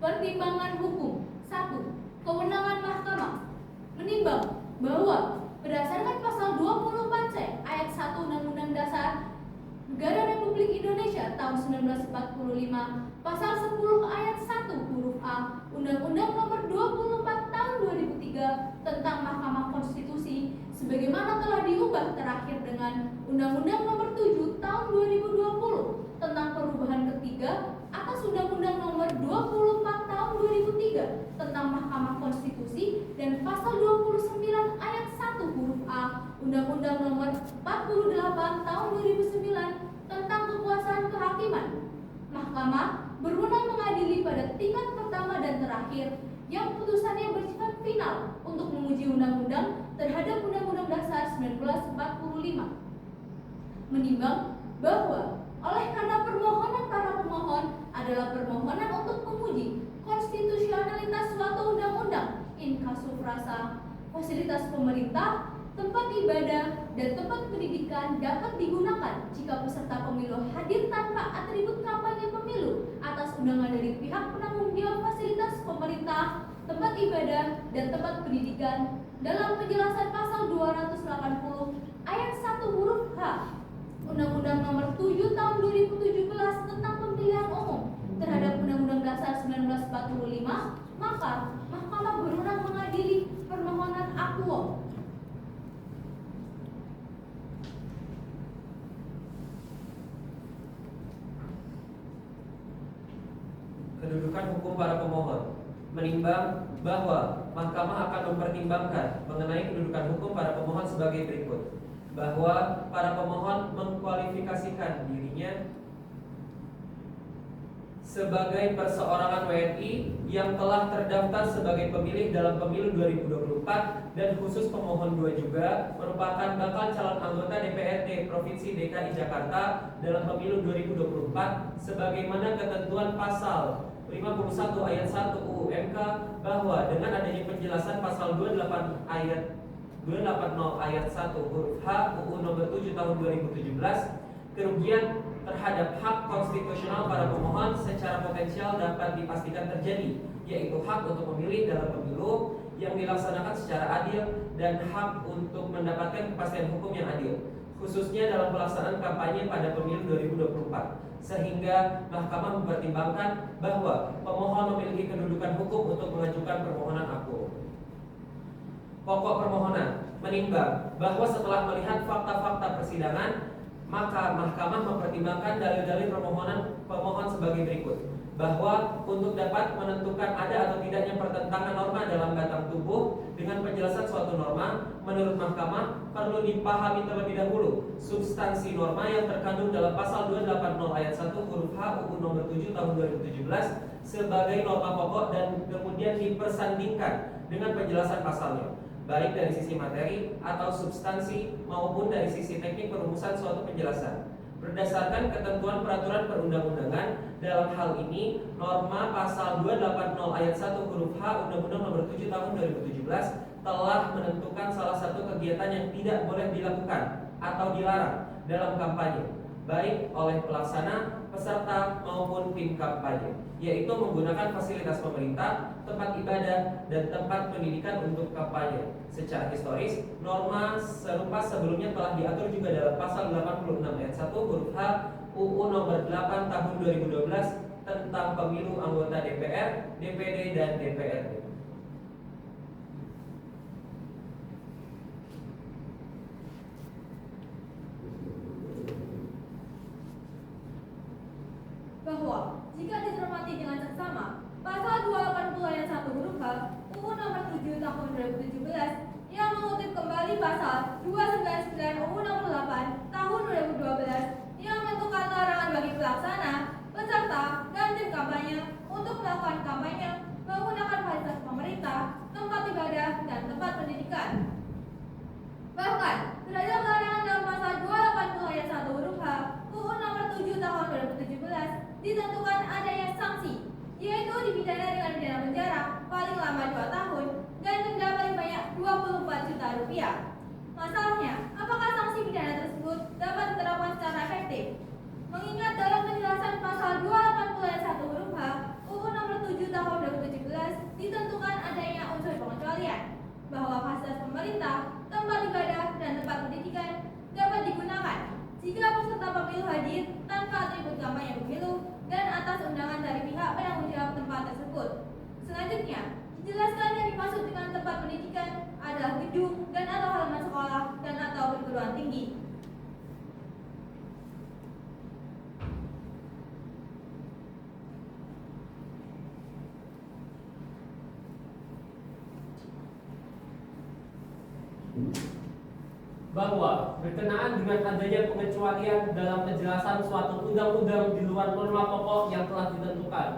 Pertimbangan hukum 1. Kewenangan mahkamah. Menimbang bahwa berdasarkan pasal 24C ayat 1 Undang-Undang Dasar Negara Republik Indonesia tahun 1945, pasal 10 ayat 1 huruf A Undang-Undang Nomor 24 tahun 2003 tentang Mahkamah Konstitusi sebagaimana telah diubah terakhir dengan Undang-Undang Nomor 7 tahun 2020 tentang perubahan ketiga atas Undang-Undang Nomor 24 tahun 2003 tentang Mahkamah Konstitusi dan pasal 29 ayat 1 huruf A Undang-Undang Nomor 48 tahun 2009 tentang kekuasaan kehakiman. Mahkamah berwenang mengadili pada tingkat pertama dan terakhir yang putusannya bersifat final untuk menguji undang-undang terhadap Undang-Undang Dasar 1945. Menimbang bahwa oleh karena permohonan para pemohon adalah permohonan untuk menguji konstitusionalitas suatu undang-undang, in casu frasa, fasilitas pemerintah, tempat ibadah, dan tempat pendidikan dapat digunakan jika peserta pemilu hadir tanpa atribut kampanye pemilu atas undangan dari pihak penanggung jawab fasilitas pemerintah, tempat ibadah, dan tempat pendidikan dalam penjelasan pasal 280 ayat 1 huruf H Undang-Undang Nomor 7 Tahun 2017 tentang Pemilihan Umum terhadap Undang-Undang Dasar 1945, maka Mahkamah berwenang mengadili permohonan akuo. Kedudukan hukum para pemohon. Menimbang bahwa Mahkamah akan mempertimbangkan mengenai kedudukan hukum para pemohon sebagai berikut. Bahwa para pemohon mengkualifikasikan dirinya sebagai perseorangan WNI yang telah terdaftar sebagai pemilih dalam pemilu 2024 dan khusus pemohon 2 juga merupakan bakal calon anggota DPRD Provinsi DKI Jakarta dalam pemilu 2024 sebagaimana ketentuan pasal 51 ayat 1 UU MK bahwa dengan adanya penjelasan pasal 280 ayat 1 huruf H UU Nomor 7 Tahun 2017, kerugian terhadap hak konstitusional para pemohon secara potensial dapat dipastikan terjadi, yaitu hak untuk memilih dalam pemilu yang dilaksanakan secara adil dan hak untuk mendapatkan kepastian hukum yang adil, khususnya dalam pelaksanaan kampanye pada pemilu 2024. Sehingga Mahkamah mempertimbangkan bahwa pemohon memiliki kedudukan hukum untuk mengajukan permohonan akuo. Pokok permohonan menimbang bahwa setelah melihat fakta-fakta persidangan, maka Mahkamah mempertimbangkan dalil-dalil permohonan pemohon sebagai berikut. Bahwa untuk dapat menentukan ada atau tidaknya pertentangan norma dalam batang tubuh dengan penjelasan suatu norma, menurut Mahkamah perlu dipahami terlebih dahulu substansi norma yang terkandung dalam pasal 280 ayat 1 huruf H UU Nomor 7 Tahun 2017 sebagai norma pokok dan kemudian dipersandingkan dengan penjelasan pasalnya, baik dari sisi materi atau substansi maupun dari sisi teknik perumusan suatu penjelasan. Berdasarkan ketentuan peraturan perundang-undangan, dalam hal ini norma pasal 280 ayat 1 huruf H Undang-Undang Nomor 7 Tahun 2017 telah menentukan salah satu kegiatan yang tidak boleh dilakukan atau dilarang dalam kampanye, baik oleh pelaksana, peserta maupun tim kampanye, yaitu menggunakan fasilitas pemerintah, tempat ibadah, dan tempat pendidikan untuk kampanye. Secara historis, norma serupa sebelumnya telah diatur juga dalam pasal 86 ayat 1 huruf H UU Nomor 8 Tahun 2012 tentang pemilu anggota DPR, DPD, dan DPRD. Bahwa jika dicermati dengan seksama, pasal 280 ayat 1 huruf H UU Nomor 7 Tahun 2017 yang mengutip kembali pasal 299 UU Nomor 8 Tahun 2012 yang menentukan larangan bagi pelaksana, peserta, dan tim kampanye untuk melakukan kampanye menggunakan fasilitas pemerintah, tempat ibadah, dan tempat pendidikan. Bahkan terhadap larangan dalam pasal 280 ayat 1 huruf H UU Nomor 7 Tahun 2017 ditentukan adanya sanksi, yaitu dipidana dengan pidana penjara paling lama 2 tahun dan denda paling banyak 24 juta rupiah. Masalahnya, apakah sanksi pidana tersebut dapat diterapkan secara efektif? Mengingat dalam penjelasan pasal 280 ayat 1 huruf H UU Nomor 7 Tahun 2017 ditentukan adanya unsur pengecualian bahwa fasilitas pemerintah, tempat ibadah, dan tempat pendidikan dapat digunakan jika peserta pemilu hadir tanpa atribut kampanye pemilu dan atas undangan dari pihak penanggung jawab tempat tersebut. Selanjutnya, dijelaskan yang dimaksud dengan tempat pendidikan adalah gedung dan atau halaman sekolah dan atau perguruan tinggi. Bahwa berkenaan dengan adanya pengecualian dalam penjelasan suatu undang-undang di luar norma pokok yang telah ditentukan,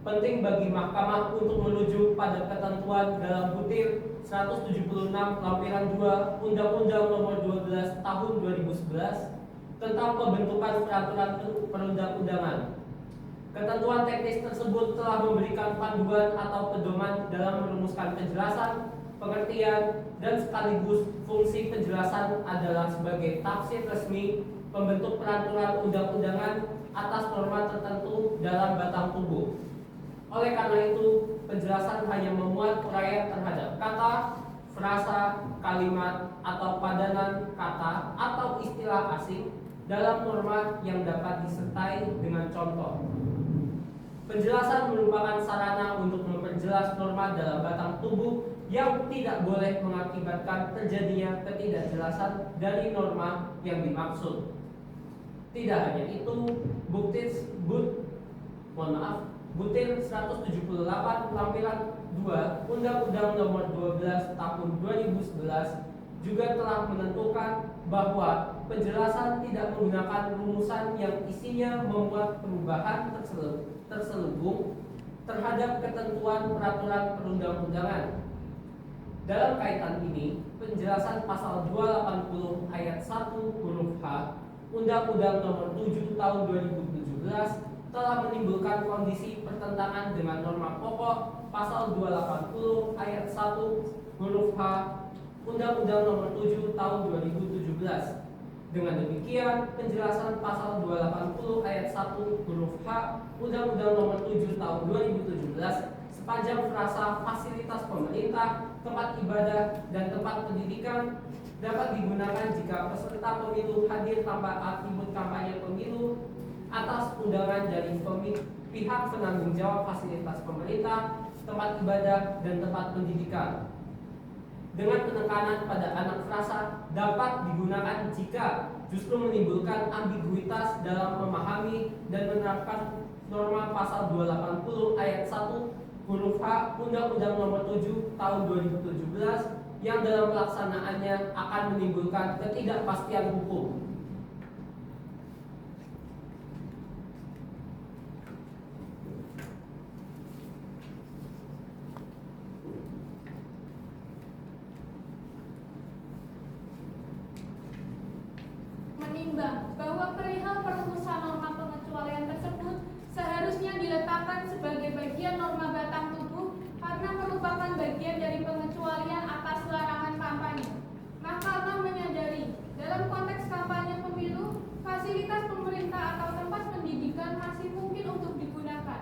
penting bagi Mahkamah untuk menuju pada pada ketentuan dalam butir 176 lampiran 2 Undang-Undang Nomor 12 Tahun 2011 tentang pembentukan peraturan perundang-undangan. Ketentuan teknis tersebut telah memberikan panduan atau pedoman dalam merumuskan penjelasan, pengertian, dan sekaligus fungsi penjelasan adalah sebagai tafsir resmi pembentuk peraturan undang-undangan atas norma tertentu dalam batang tubuh. Oleh karena itu, penjelasan hanya memuat uraian terhadap kata, frasa, kalimat, atau padanan kata atau istilah asing dalam norma yang dapat disertai dengan contoh. Penjelasan merupakan sarana untuk memperjelas norma dalam batang tubuh yang tidak boleh mengakibatkan terjadinya ketidakjelasan dari norma yang dimaksud. Tidak hanya itu, butir 178 lampiran 2 Undang-Undang Nomor 12 Tahun 2011 juga telah menentukan bahwa penjelasan tidak menggunakan rumusan yang isinya memuat perubahan terselubung terhadap ketentuan peraturan perundang-undangan. Dalam kaitan ini, penjelasan pasal 280 ayat 1 huruf H Undang-Undang Nomor 7 Tahun 2017 telah menimbulkan kondisi pertentangan dengan norma pokok pasal 280 ayat 1 huruf H Undang-Undang Nomor 7 Tahun 2017. Dengan demikian, penjelasan pasal 280 ayat 1 huruf H Undang-Undang Nomor 7 Tahun 2017 sepanjang frasa fasilitas pemerintah, tempat ibadah, dan tempat pendidikan dapat digunakan jika peserta pemilu hadir tanpa atribut kampanye pemilu atas undangan dari pihak penanggung jawab fasilitas pemerintah, tempat ibadah, dan tempat pendidikan. Dengan penekanan pada anak frasa dapat digunakan jika justru menimbulkan ambiguitas dalam memahami dan menerapkan norma pasal 280 ayat 1 huruf H Undang-Undang Nomor 7 Tahun 2017 yang dalam pelaksanaannya akan menimbulkan ketidakpastian hukum. Menimbang bahwa perihal perumusan norma pengecualian tersebut seharusnya diletakkan sebagai bagian norma batang tubuh karena merupakan bagian dari pengecualian atas larangan kampanye. Mahkamah menyadari dalam konteks kampanye pemilu, fasilitas pemerintah atau tempat pendidikan masih mungkin untuk digunakan.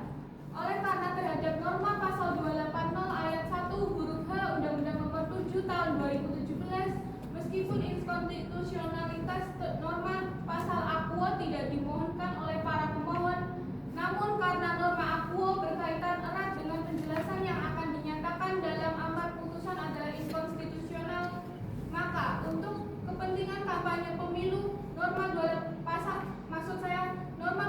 Oleh karena terhadap norma pasal 280 ayat 1 huruf H Undang-Undang Nomor 7 Tahun 2017, meskipun inkonstitusionalitas norma pasal akuo tidak dimohonkan oleh para pemohon, namun karena norma akuo berkaitan erat dengan penjelasan yang akan dinyatakan dalam amar putusan adalah inkonstitusional, maka untuk kepentingan kampanye pemilu, norma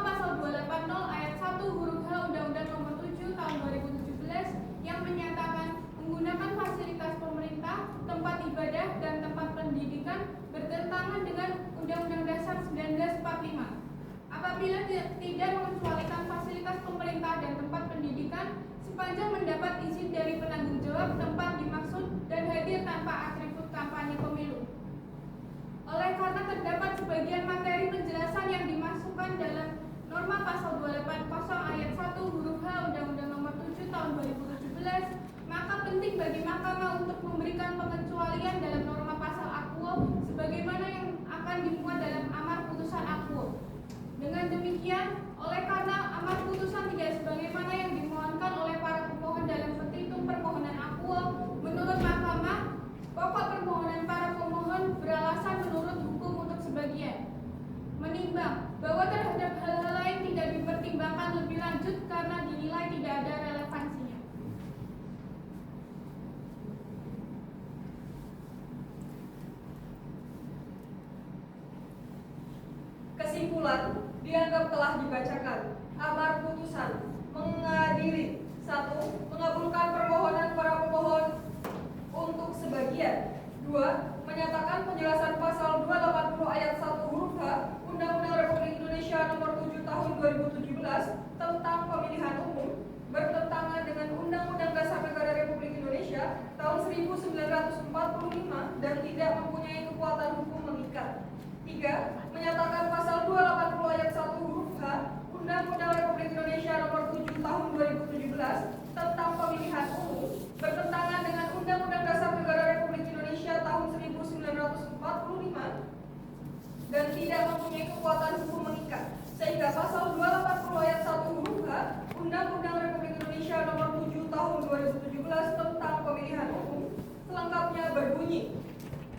pasal 280 ayat 1 huruf H Undang-Undang Nomor 7 Tahun 2017 yang menyatakan menggunakan fasilitas pemerintah, tempat ibadah, dan tempat pendidikan bertentangan dengan Undang-Undang Dasar 1945. Apabila tidak mengecualikan fasilitas pemerintah dan tempat pendidikan sepanjang mendapat izin dari penanggung jawab tempat dimaksud dan hadir tanpa atribut kampanye pemilu. Oleh karena terdapat sebagian materi penjelasan yang dimasukkan dalam norma pasal 280 ayat 1 huruf H Undang-Undang Nomor 7 Tahun 2017, maka penting bagi Mahkamah untuk memberikan pengecualian dalam norma pasal akuo sebagaimana yang akan dimuat dalam amar putusan akuo. Dengan demikian, oleh karena amar putusan tidak sebagaimana yang dimohonkan oleh para pemohon dalam petitum permohonan akuo, menurut Mahkamah, pokok permohonan para pemohon beralasan menurut hukum untuk sebagian. Menimbang bahwa terhadap hal-hal lain tidak dipertimbangkan lebih lanjut karena dinilai tidak ada relevansinya. Kesimpulan dianggap telah dibacakan. Amar putusan mengadili 1. Mengabulkan permohonan para pemohon untuk sebagian. 2. Menyatakan penjelasan pasal 280 ayat 1 huruf H Undang-Undang Republik Indonesia Nomor 7 Tahun 2017 tentang pemilihan umum bertentangan dengan Undang-Undang Dasar Negara Republik 3. Menyatakan pasal 280 ayat 1 huruf H Undang-Undang Republik Indonesia Nomor 7 Tahun 2017 tentang pemilihan umum bertentangan dengan Undang-Undang Dasar Negara Republik Indonesia tahun 1945 dan tidak mempunyai kekuatan hukum mengikat, sehingga pasal 280 ayat 1 huruf H Undang-Undang Republik Indonesia Nomor 7 Tahun 2017 tentang pemilihan umum selengkapnya berbunyi: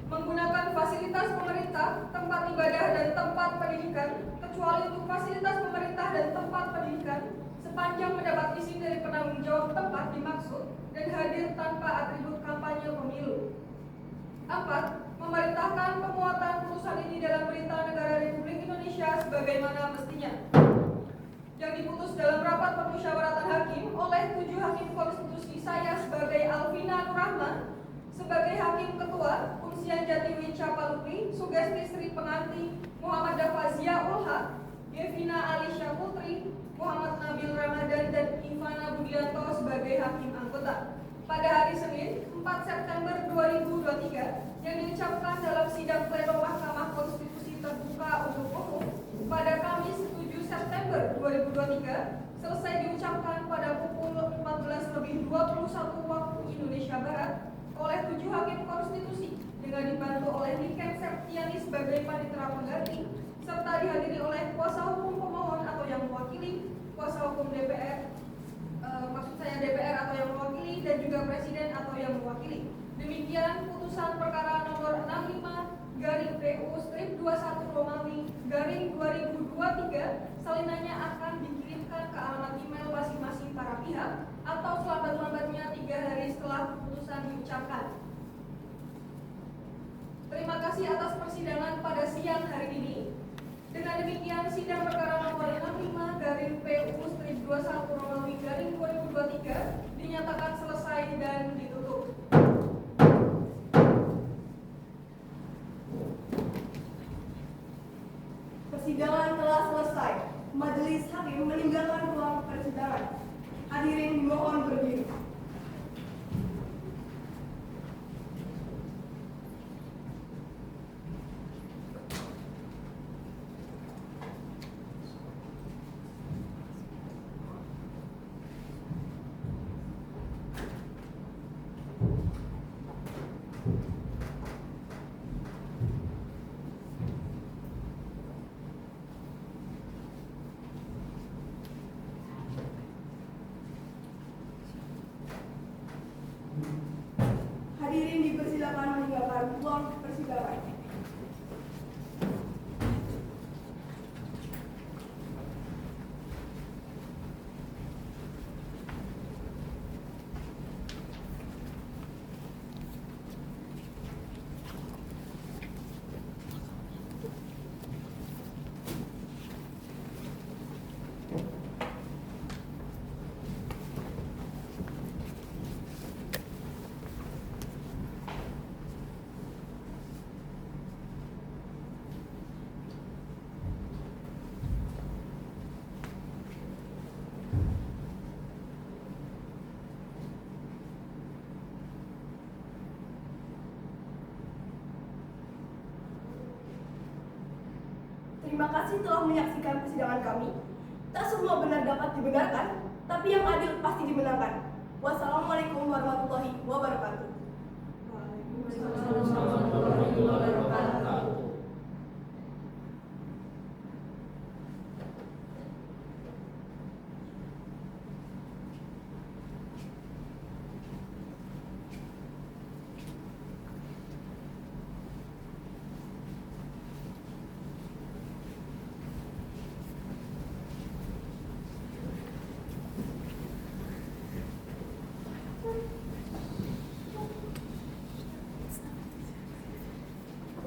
menggunakan fasilitas pemerintah, tempat ibadah dan tempat pendidikan, kecuali untuk fasilitas pemerintah dan tempat pendidikan, sepanjang mendapat izin dari penanggung jawab tempat dimaksud dan hadir tanpa atribut kampanye pemilu. 4. Memerintahkan pemuatan putusan ini dalam Berita Negara Republik Indonesia sebagaimana mestinya, yang diputus dalam rapat permusyawaratan hakim oleh 7 hakim konstitusi, saya sebagai Alvina Nurrahman, sebagai hakim ketua, Unsian Jatiwi Capalupri, Sugesti Sri Penganti, Muhammad Dafazia Ulhaq, Devina Alisha Putri, Muhammad Nabil Ramadan, dan Ivana Budianto sebagai hakim anggota. Pada hari Senin, 4 September 2023, yang diucapkan dalam sidang pleno Mahkamah Konstitusi terbuka untuk umum pada Kamis 7 September 2023, selesai diucapkan pada pukul 14.21 waktu Indonesia Barat oleh 7 hakim konstitusi dengan dibantu oleh Niken Septiani sebagai panitera pengganti, serta dihadiri oleh kuasa hukum pemohon atau yang mewakili, kuasa hukum DPR, DPR atau yang mewakili, dan juga presiden atau yang mewakili. Demikian putusan perkara nomor 65/PU/21 Romawi /2023, salinannya akan dikirimkan ke alamat email masing-masing para pihak atau selambat-lambatnya 3 hari setelah putusan diucapkan. Terima kasih atas persidangan pada siang hari ini. Dengan demikian, sidang perkara nomor 65/PU/21 Romawi /2023 dinyatakan selesai dan ditutup. Persidangan telah selesai. Majelis hakim meninggalkan ruang persidangan. Hadirin dimohon berdiri. Hadirin dipersilakan meninggalkan ruang persidangan. Terima kasih telah menyaksikan persidangan kami. Tak semua benar dapat dibenarkan, tapi yang adil pasti dimenangkan. Wassalamualaikum warahmatullahi wabarakatuh. Waalaikumsalam warahmatullahi wabarakatuh.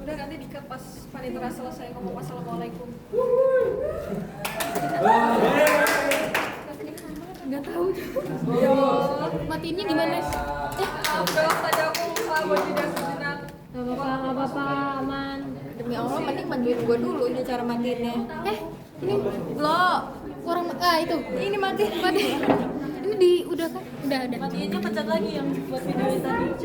Udah, nanti dikat pas panitera selesai ngomong wassalamualaikum. Nggak tahu. Matiinnya gimana? Udah saja aku lupa buat jeda sejenak. Nggak apa-apa, aman. Demi Allah, mending bantuin gue dulu ini cara matiinnya. Ini lo kurang itu. Ini mati. Ini udah kan? Udah ada. Matiinnya pencet lagi yang buat video tadi.